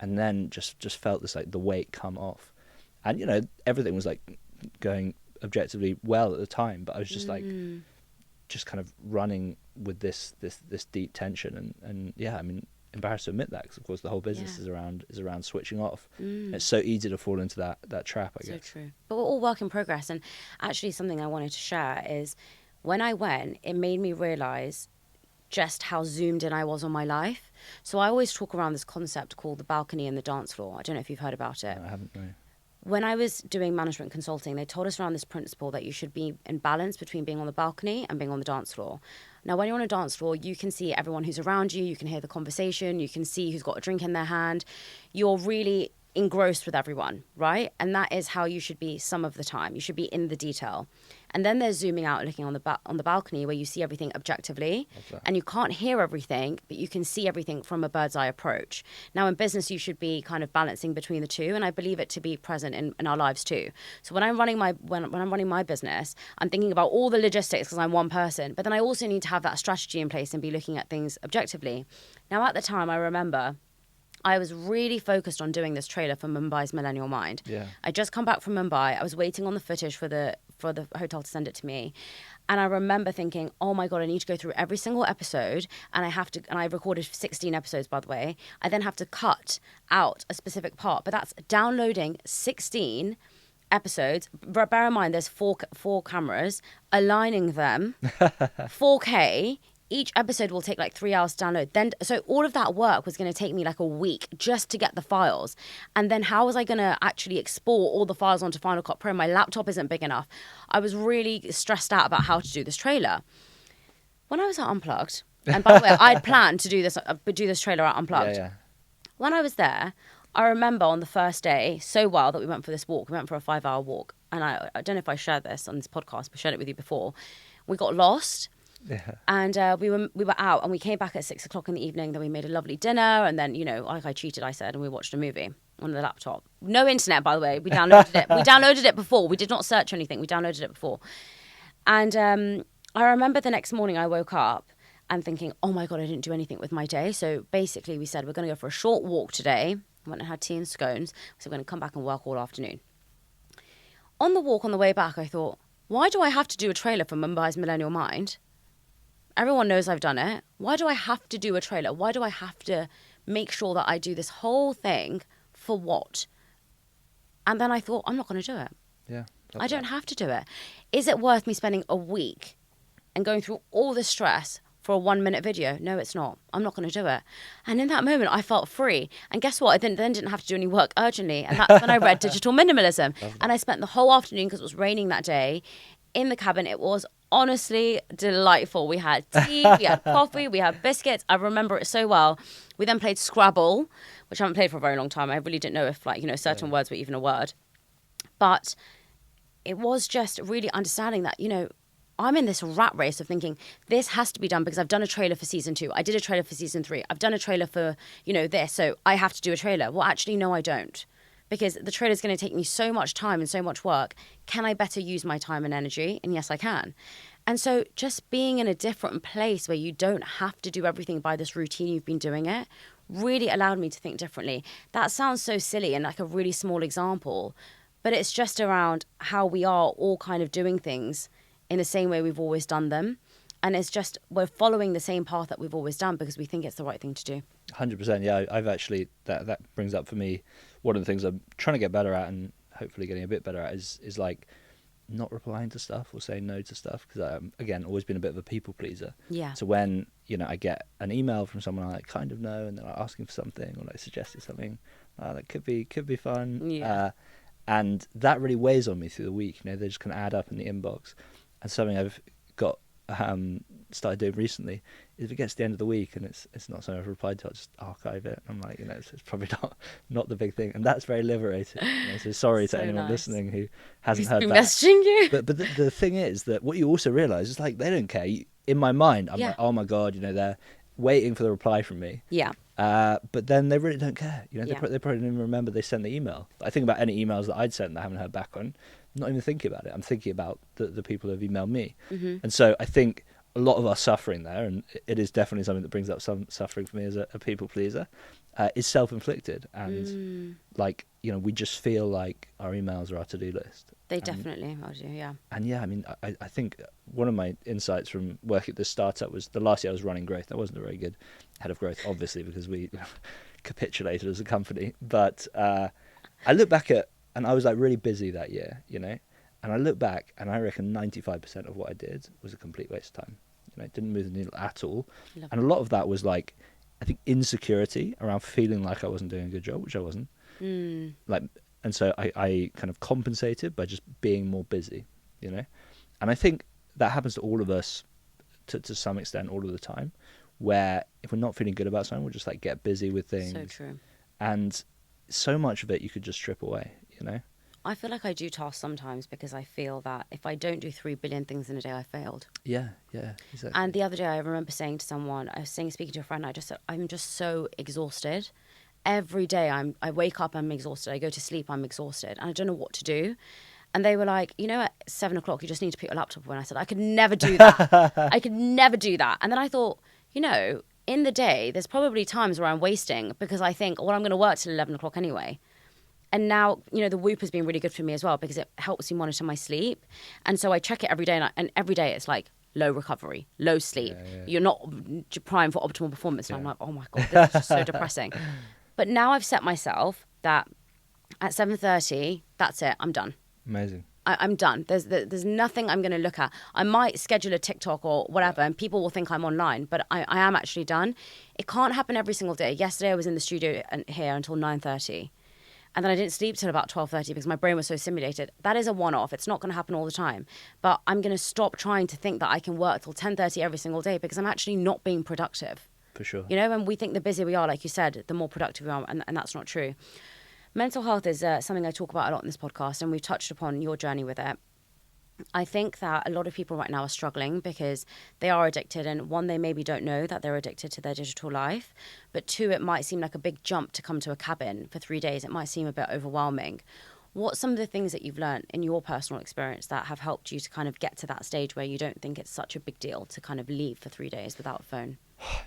then just felt this like the weight come off, and everything was like going objectively well at the time, but I was just like just kind of running with this deep tension, and yeah, I mean, embarrassed to admit that, because of course the whole business is around switching off. It's so easy to fall into that trap, I guess. So true. But we're all work in progress, and actually something I wanted to share is when I went, it made me realise just how zoomed in I was on my life. So I always talk around this concept called the balcony and the dance floor. I don't know if you've heard about it. No, I haven't, no. When I was doing management consulting, they told us around this principle that you should be in balance between being on the balcony and being on the dance floor. Now, when you're on a dance floor, you can see everyone who's around you, you can hear the conversation, you can see who's got a drink in their hand. You're really engrossed with everyone, right? And that is how you should be some of the time. You should be in the detail. And then there's zooming out, looking on the balcony where you see everything objectively, and you can't hear everything, but you can see everything from a bird's eye approach. Now in business, you should be kind of balancing between the two, and I believe it to be present in our lives too. So when I'm running my business, I'm thinking about all the logistics because I'm one person, but then I also need to have that strategy in place and be looking at things objectively. Now at the time, I remember I was really focused on doing this trailer for Mumbai's Millennial Mind. Yeah. I just come back from Mumbai. I was waiting on the footage for the hotel to send it to me. And I remember thinking, oh my God, I need to go through every single episode. And I recorded 16 episodes, by the way. I then have to cut out a specific part. But that's downloading 16 episodes. Bear in mind, there's four cameras, aligning them, 4K. Each episode will take like 3 hours to download. So all of that work was going to take me like a week just to get the files. And then how was I going to actually export all the files onto Final Cut Pro? My laptop isn't big enough. I was really stressed out about how to do this trailer. When I was at Unplugged, and by the way, I'd planned to do this trailer at Unplugged. Yeah. When I was there, I remember on the first day so well that we went for this walk. We went for a 5-hour walk. And I don't know if I shared this on this podcast, but shared it with you before. We got lost. Yeah. And we were out, and we came back at 6 o'clock in the evening. Then we made a lovely dinner, and then, you know, like I cheated, I said, and we watched a movie on the laptop. No internet, by the way. We downloaded it. We downloaded it before. We did not search anything. We downloaded it before. And I remember the next morning I woke up and thinking, oh my God, I didn't do anything with my day. So basically we said, we're going to go for a short walk today. I went and had tea and scones. So we're going to come back and work all afternoon. On the walk on the way back, I thought, why do I have to do a trailer for Mumbai's Millennial Mind? Everyone knows I've done it. Why do I have to do a trailer? Why do I have to make sure that I do this whole thing for what? And then I thought, I'm not going to do it. Yeah. I don't have to do it. Is it worth me spending a week and going through all the stress for a 1-minute video? No, it's not. I'm not going to do it. And in that moment, I felt free. And guess what? I then didn't have to do any work urgently. And that's when I read Digital Minimalism. And I spent the whole afternoon, because it was raining that day, in the cabin. It was honestly delightful. We had tea, we had coffee, we had biscuits. I remember it so well. We then played Scrabble, which I haven't played for a very long time. I really didn't know if, like, you know, certain words were even a word. But it was just really understanding that, you know, I'm in this rat race of thinking this has to be done because I've done a trailer for season 2. I did a trailer for season 3. I've done a trailer for, you know, this. So I have to do a trailer. Well, actually, no, I don't. Because the trailer is going to take me so much time and so much work. Can I better use my time and energy? And yes, I can. And so just being in a different place where you don't have to do everything by this routine you've been doing it really allowed me to think differently. That sounds so silly and like a really small example, but it's just around how we are all kind of doing things in the same way we've always done them. And it's just, we're following the same path that we've always done because we think it's the right thing to do. 100%. Yeah, I've actually, that brings up for me, one of the things I'm trying to get better at and hopefully getting a bit better at is like not replying to stuff or saying no to stuff. Because I'm, again, always been a bit of a people pleaser. Yeah. So when, you know, I get an email from someone I like kind of know and they're like asking for something or like suggesting something, that could be fun. Yeah. And that really weighs on me through the week. You know, they just kind of add up in the inbox. And something I've got started doing recently is if it gets to the end of the week and it's not something I've replied to, I'll just archive it. I'm like, you know, it's probably not the big thing, and that's very liberating. You know, so sorry to anyone listening who hasn't heard that. Messaging you. But the thing is that what you also realise is like they don't care. In my mind, I'm like, oh my God, you know, they're waiting for the reply from me. Yeah. But then they really don't care. You know, Yeah. they probably didn't even remember they sent the email. I think about any emails that I'd sent that I haven't heard back on. I'm not even thinking about it. I'm thinking about the people who have emailed me. Mm-hmm. And so I think a lot of our suffering there, and it is definitely something that brings up some suffering for me as a people pleaser, is self-inflicted. And like, you know, we just feel like our emails are our to-do list. They definitely are, yeah. And yeah, I mean, I think one of my insights from working at this startup was the last year I was running growth. I wasn't a very good head of growth, obviously, because we capitulated as a company. But I look back at, and I was like really busy that year, you know, and I look back and I reckon 95% of what I did was a complete waste of time. You know, it didn't move the needle at all. And a lot of that was like, I think, insecurity around feeling like I wasn't doing a good job, which I wasn't. Like, and so I kind of compensated by just being more busy, you know. And I think that happens to all of us to some extent all of the time, where if we're not feeling good about something, we'll just like get busy with things. So true. And so much of it you could just strip away, you know? I feel like I do tasks sometimes because I feel that if I don't do 3 billion things in a day, I failed. Yeah, exactly. And the other day, I remember saying to someone, I was speaking to a friend, I just said, I'm just so exhausted. Every day I wake up, I'm exhausted. I go to sleep, I'm exhausted. And I don't know what to do. And they were like, at 7 o'clock, you just need to put your laptop away. And I said, I could never do that. I could never do that. And then I thought, in the day, there's probably times where I'm wasting because I think, well, I'm going to work till 11 o'clock anyway. And now, the Whoop has been really good for me as well because it helps me monitor my sleep. And so I check it every day. And every day it's like low recovery, low sleep. Yeah. You're not primed for optimal performance. And I'm like, oh my God, this is just so depressing. But now I've set myself that at 7:30, that's it. I'm done. Amazing. I'm done. There's nothing I'm going to look at. I might schedule a TikTok or whatever, and people will think I'm online, but I am actually done. It can't happen every single day. Yesterday I was in the studio here until 9:30. And then I didn't sleep till about 12:30 because my brain was so stimulated. That is a one-off. It's not going to happen all the time. But I'm going to stop trying to think that I can work till 10:30 every single day because I'm actually not being productive. For sure. And we think the busier we are, like you said, the more productive we are, and that's not true. Mental health is something I talk about a lot in this podcast, and we've touched upon your journey with it. I think that a lot of people right now are struggling because they are addicted, and one, they maybe don't know that they're addicted to their digital life, but two, it might seem like a big jump to come to a cabin for 3 days. It might seem a bit overwhelming. What's some of the things that you've learned in your personal experience that have helped you to kind of get to that stage where you don't think it's such a big deal to kind of leave for 3 days without a phone?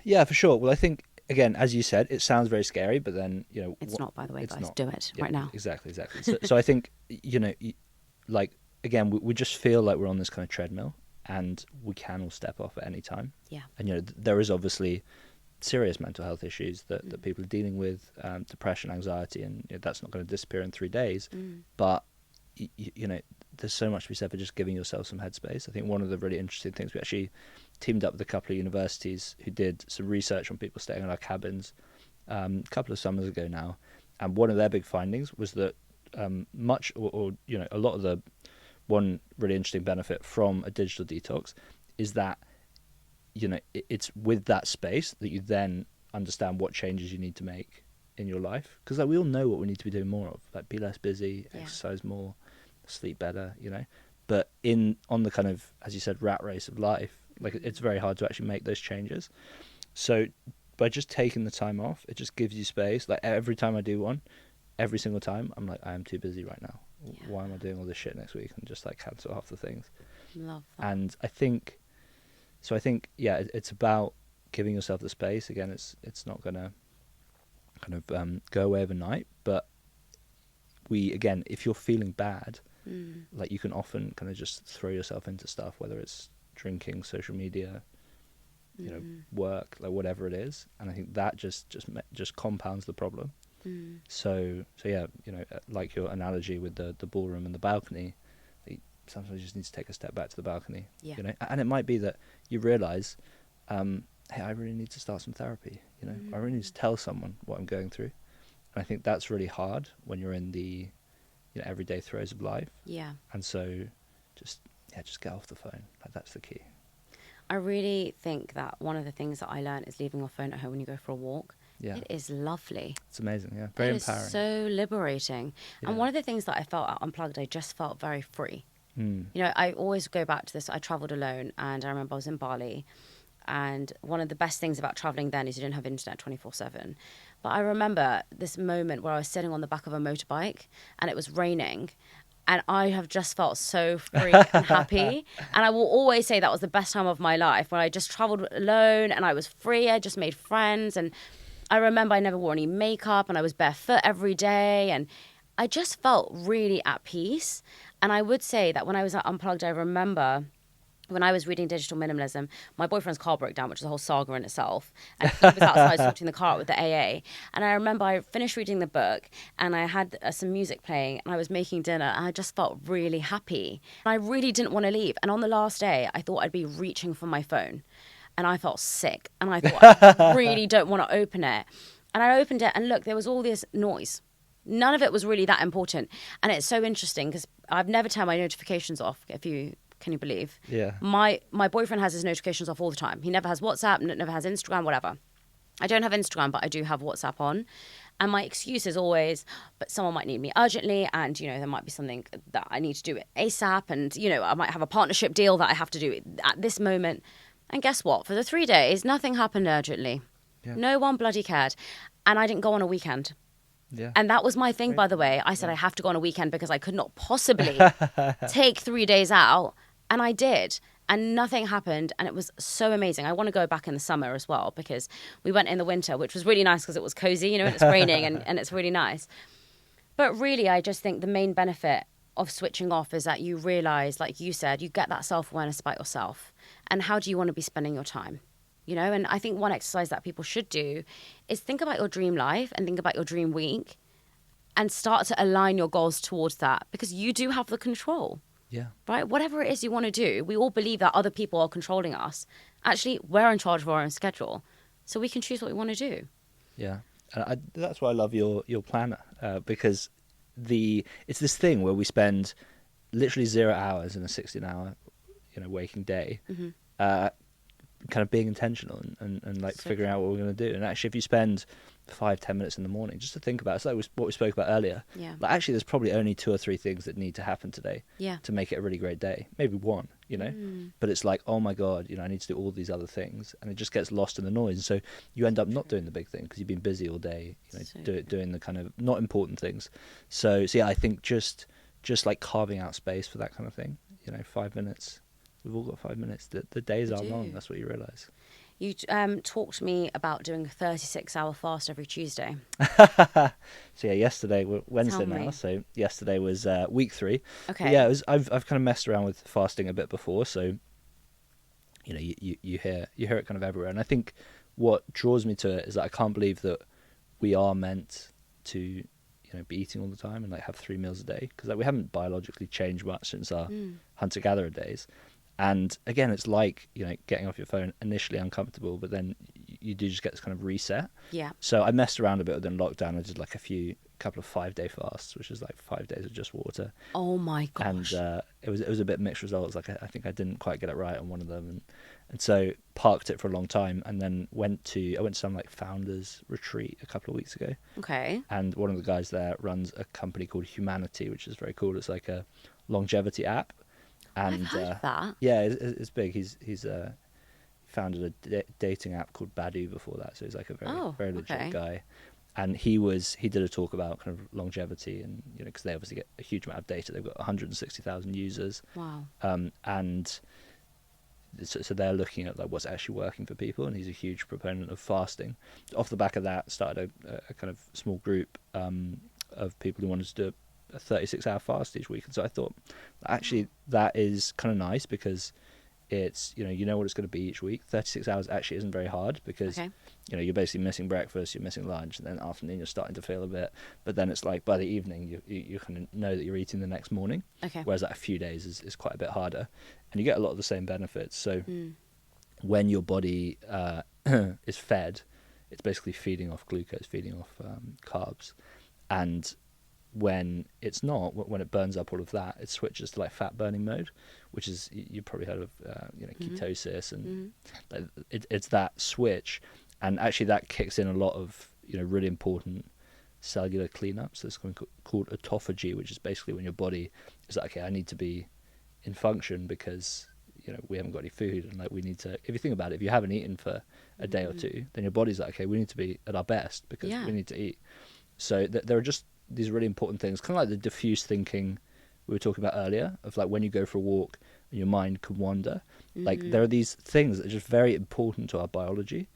Yeah, for sure. Well, I think, again, as you said, it sounds very scary, but then, It's not, by the way, guys. Not. Do it right now. Exactly. So I think, again, we just feel like we're on this kind of treadmill and we can all step off at any time. Yeah. And, there is obviously serious mental health issues that people are dealing with, depression, anxiety, and that's not going to disappear in 3 days. But, there's so much to be said for just giving yourself some headspace. I think one of the really interesting things, we actually teamed up with a couple of universities who did some research on people staying in our cabins a couple of summers ago now. And one of their big findings was that a lot of the one really interesting benefit from a digital detox is that it's with that space that you then understand what changes you need to make in your life, because we all know what we need to be doing more of, like be less busy, exercise more, sleep better, but on the kind of, as you said, rat race of life, like it's very hard to actually make those changes. So by just taking the time off, it just gives you space. Like every time I do one, every single time I'm like, I am too busy right now. Why am I doing all this shit next week? And just like cancel half the things. Love that. And I think it's about giving yourself the space. Again, it's not gonna kind of go away overnight, but if you're feeling bad, like you can often kind of just throw yourself into stuff, whether it's drinking, social media, work, like whatever it is, and I think that just compounds the problem. So yeah, like your analogy with the ballroom and the balcony, sometimes you just need to take a step back to the balcony. And it might be that you realize, hey, I really need to start some therapy. I really need to tell someone what I'm going through, and I think that's really hard when you're in the everyday throes of life. Yeah. And so just get off the phone. Like that's the key. I really think that one of the things that I learned is leaving your phone at home when you go for a walk. Yeah. It is lovely. It's amazing, yeah. Very empowering. It's so liberating. Yeah. And one of the things that I felt at Unplugged, I just felt very free. I always go back to this. I travelled alone, and I remember I was in Bali, and one of the best things about travelling then is you didn't have internet 24/7. But I remember this moment where I was sitting on the back of a motorbike, and it was raining, and I have just felt so free and happy. And I will always say that was the best time of my life, when I just travelled alone and I was free. I just made friends. And I remember I never wore any makeup, and I was barefoot every day. And I just felt really at peace. And I would say that when I was at Unplugged, I remember when I was reading Digital Minimalism, my boyfriend's car broke down, which is a whole saga in itself. And he was outside sorting the car out with the AA. And I remember I finished reading the book, and I had some music playing, and I was making dinner, and I just felt really happy. And I really didn't want to leave. And on the last day, I thought I'd be reaching for my phone. And I felt sick. And I thought, I really don't want to open it. And I opened it, and look, there was all this noise. None of it was really that important. And it's so interesting because I've never turned my notifications off, can you believe? Yeah. My boyfriend has his notifications off all the time. He never has WhatsApp, never has Instagram, whatever. I don't have Instagram, but I do have WhatsApp on. And my excuse is always, but someone might need me urgently, and, you know, there might be something that I need to do it ASAP, and, you know, I might have a partnership deal that I have to do at this moment. And guess what? For the 3 days, nothing happened urgently. Yeah. No one bloody cared. And I didn't go on a weekend. Yeah. And that was my thing, by the way. I said I have to go on a weekend because I could not possibly take 3 days out. And I did. And nothing happened. And it was so amazing. I want to go back in the summer as well, because we went in the winter, which was really nice because it was cozy, you know, and it's raining and it's really nice. But really, I just think the main benefit of switching off is that you realize, like you said, you get that self-awareness about yourself. And how do you want to be spending your time? You know, and I think one exercise that people should do is think about your dream life and think about your dream week and start to align your goals towards that, because you do have the control. Yeah. Right? Whatever it is you want to do, we all believe that other people are controlling us. Actually, we're in charge of our own schedule. So we can choose what we want to do. Yeah. And that's why I love your planner, because it's this thing where we spend literally 0 hours in a 16-hour, you know, waking day, kind of being intentional and like so figuring out what we're going to do. And actually, if you spend 5-10 minutes in the morning just to think about it, it's like what we spoke about earlier. Yeah. Like, actually, there's probably only 2 or 3 things that need to happen today to make it a really great day. Maybe one, you know, but it's like, oh my God, you know, I need to do all these other things, and it just gets lost in the noise. And so you end up not doing the big thing because you've been busy all day, you know, doing the kind of not important things. So yeah, I think just like carving out space for that kind of thing, you know, 5 minutes. We've all got 5 minutes. The days are long. That's what you realise. You talked to me about doing a 36-hour fast every Tuesday. So yeah, yesterday, we're Wednesday now. So yesterday was week 3. Okay. But yeah, I've kind of messed around with fasting a bit before. So, you know, you hear it kind of everywhere. And I think what draws me to it is that I can't believe that we are meant to, you know, be eating all the time and like have 3 meals a day, because like we haven't biologically changed much since our hunter-gatherer days. And again, it's like, you know, getting off your phone, initially uncomfortable, but then you do just get this kind of reset. Yeah. So I messed around a bit within lockdown. I did like a couple of 5-day fasts, which is like 5 days of just water. Oh my gosh. And it was a bit mixed results. Like I think I didn't quite get it right on one of them, and so parked it for a long time, and then I went to some like founders retreat a couple of weeks ago. Okay. And one of the guys there runs a company called Humanity, which is very cool. It's like a longevity app. And I've heard of that. Yeah, it's big. He's founded a dating app called Badoo before that, so he's like a very legit guy. And he did a talk about kind of longevity, and you know, because they obviously get a huge amount of data. They've got 160,000 users. Wow. And so they're looking at like what's actually working for people, and he's a huge proponent of fasting. Off the back of that, started a kind of small group of people who wanted to do a 36-hour fast each week. And so I thought, actually, that is kind of nice, because it's, you know what it's going to be each week. 36 hours actually isn't very hard, because you know, you're basically missing breakfast, you're missing lunch, and then afternoon you're starting to feel a bit, but then it's like by the evening you kind of know that you're eating the next morning. Whereas like a few days is quite a bit harder, and you get a lot of the same benefits. So when your body is fed, it's basically feeding off glucose, feeding off carbs, and when it's not, when it burns up all of that, it switches to like fat burning mode, which is, you've probably heard of ketosis, and it's that switch, and actually that kicks in a lot of, you know, really important cellular cleanups. There's something called autophagy, which is basically when your body is like, okay, I need to be in function because, you know, we haven't got any food, and like we need to, if you think about it, if you haven't eaten for a day or two, then your body's like, okay, we need to be at our best because we need to eat. So there are just these really important things, kind of like the diffuse thinking we were talking about earlier, of like when you go for a walk and your mind can wander. Like there are these things that are just very important to our biology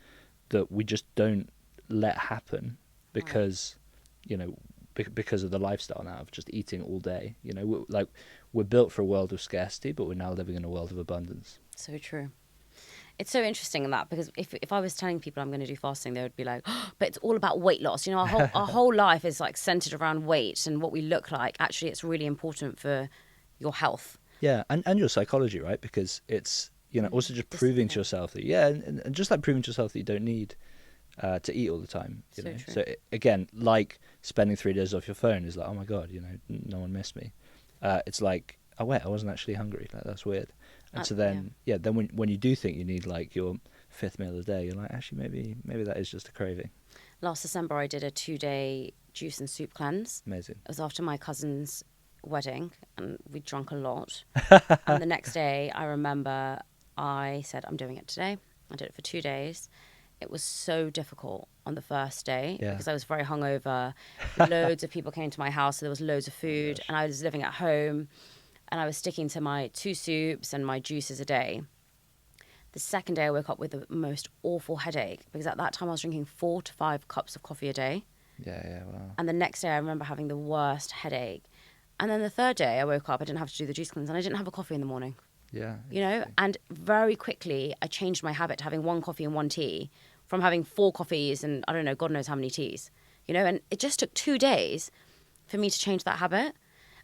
that we just don't let happen because, you know, because of the lifestyle now of just eating all day. You know, we're built for a world of scarcity, but we're now living in a world of abundance. So true. It's so interesting in that, because if I was telling people I'm going to do fasting, they would be like, oh, but it's all about weight loss. You know, our whole life is like centered around weight and what we look like. Actually, it's really important for your health. Yeah, and your psychology, right? Because it's, you know, also just proving to yourself that, and just like proving to yourself that you don't need to eat all the time. You know? True. So again, like spending 3 days off your phone is like, oh my God, you know, no one missed me. It's like, oh wait, I wasn't actually hungry. Like, that's weird. And so then, then when you do think you need like your 5th meal a day, you're like, actually, maybe that is just a craving. Last December, I did a 2-day juice and soup cleanse. Amazing. It was after my cousin's wedding, and we drank a lot. And the next day, I remember I said, I'm doing it today. I did it for 2 days. It was so difficult on the first day because I was very hungover. Loads of people came to my house, so there was loads of food, and I was living at home, and I was sticking to my 2 soups and my juices a day. The second day, I woke up with the most awful headache because at that time I was drinking 4 to 5 cups of coffee a day. Yeah, wow. And the next day, I remember having the worst headache. And then the third day, I woke up, I didn't have to do the juice cleanse, and I didn't have a coffee in the morning. Yeah. You know, and very quickly, I changed my habit to having 1 coffee and 1 tea from having 4 coffees and, I don't know, God knows how many teas. You know, and it just took 2 days for me to change that habit.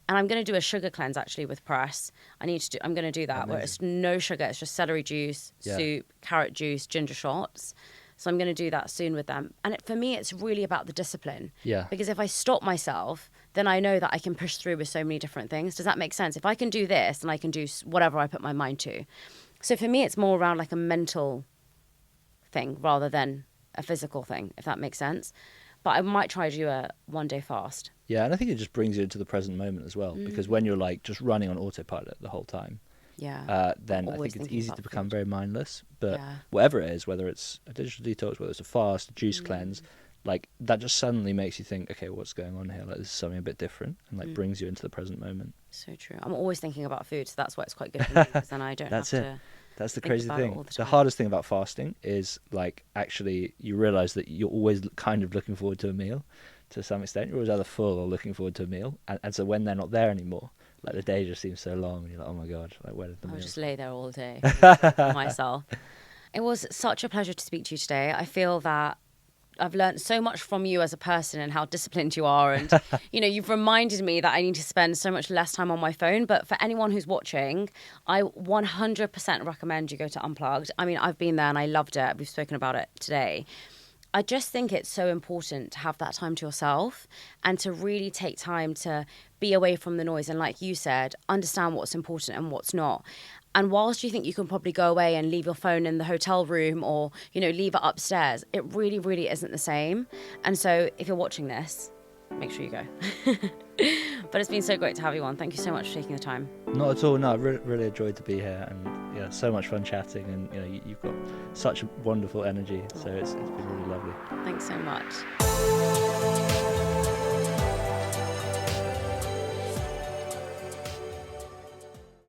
And I'm going to do a sugar cleanse, actually, with Press. I'm going to do that, Amazing. where it's no sugar. It's just celery juice, soup, carrot juice, ginger shots. So I'm going to do that soon with them. And for me, it's really about the discipline. Yeah. Because if I stop myself, then I know that I can push through with so many different things. Does that make sense? If I can do this, then I can do whatever I put my mind to. So for me, it's more around like a mental thing rather than a physical thing, if that makes sense. But I might try to do a 1-day fast. Yeah, and I think it just brings you into the present moment as well, because when you're like just running on autopilot the whole time, then I think it's easy to become very mindless. But whatever it is, whether it's a digital detox, whether it's a fast, a juice cleanse, like that just suddenly makes you think, okay, what's going on here? Like this is something a bit different, and like brings you into the present moment. So true. I'm always thinking about food, so that's why it's quite good for me, because then I don't have to. That's the crazy thing. The hardest thing about fasting is like actually you realize that you're always kind of looking forward to a meal to some extent. You're always either full or looking forward to a meal. And so when they're not there anymore, like the day just seems so long and you're like, oh my God, like where did the meal? I'll just lay there all day for myself. It was such a pleasure to speak to you today. I feel that I've learned so much from you as a person and how disciplined you are. And, you know, you've reminded me that I need to spend so much less time on my phone. But for anyone who's watching, I 100% recommend you go to Unplugged. I mean, I've been there and I loved it. We've spoken about it today. I just think it's so important to have that time to yourself and to really take time to be away from the noise. And like you said, understand what's important and what's not. And whilst you think you can probably go away and leave your phone in the hotel room or, you know, leave it upstairs, it really, really isn't the same. And so if you're watching this, make sure you go. But it's been so great to have you on. Thank you so much for taking the time. Not at all. No, I really enjoyed to be here, and yeah, so much fun chatting. And you know, you've got such wonderful energy, so it's been really lovely. Thanks so much.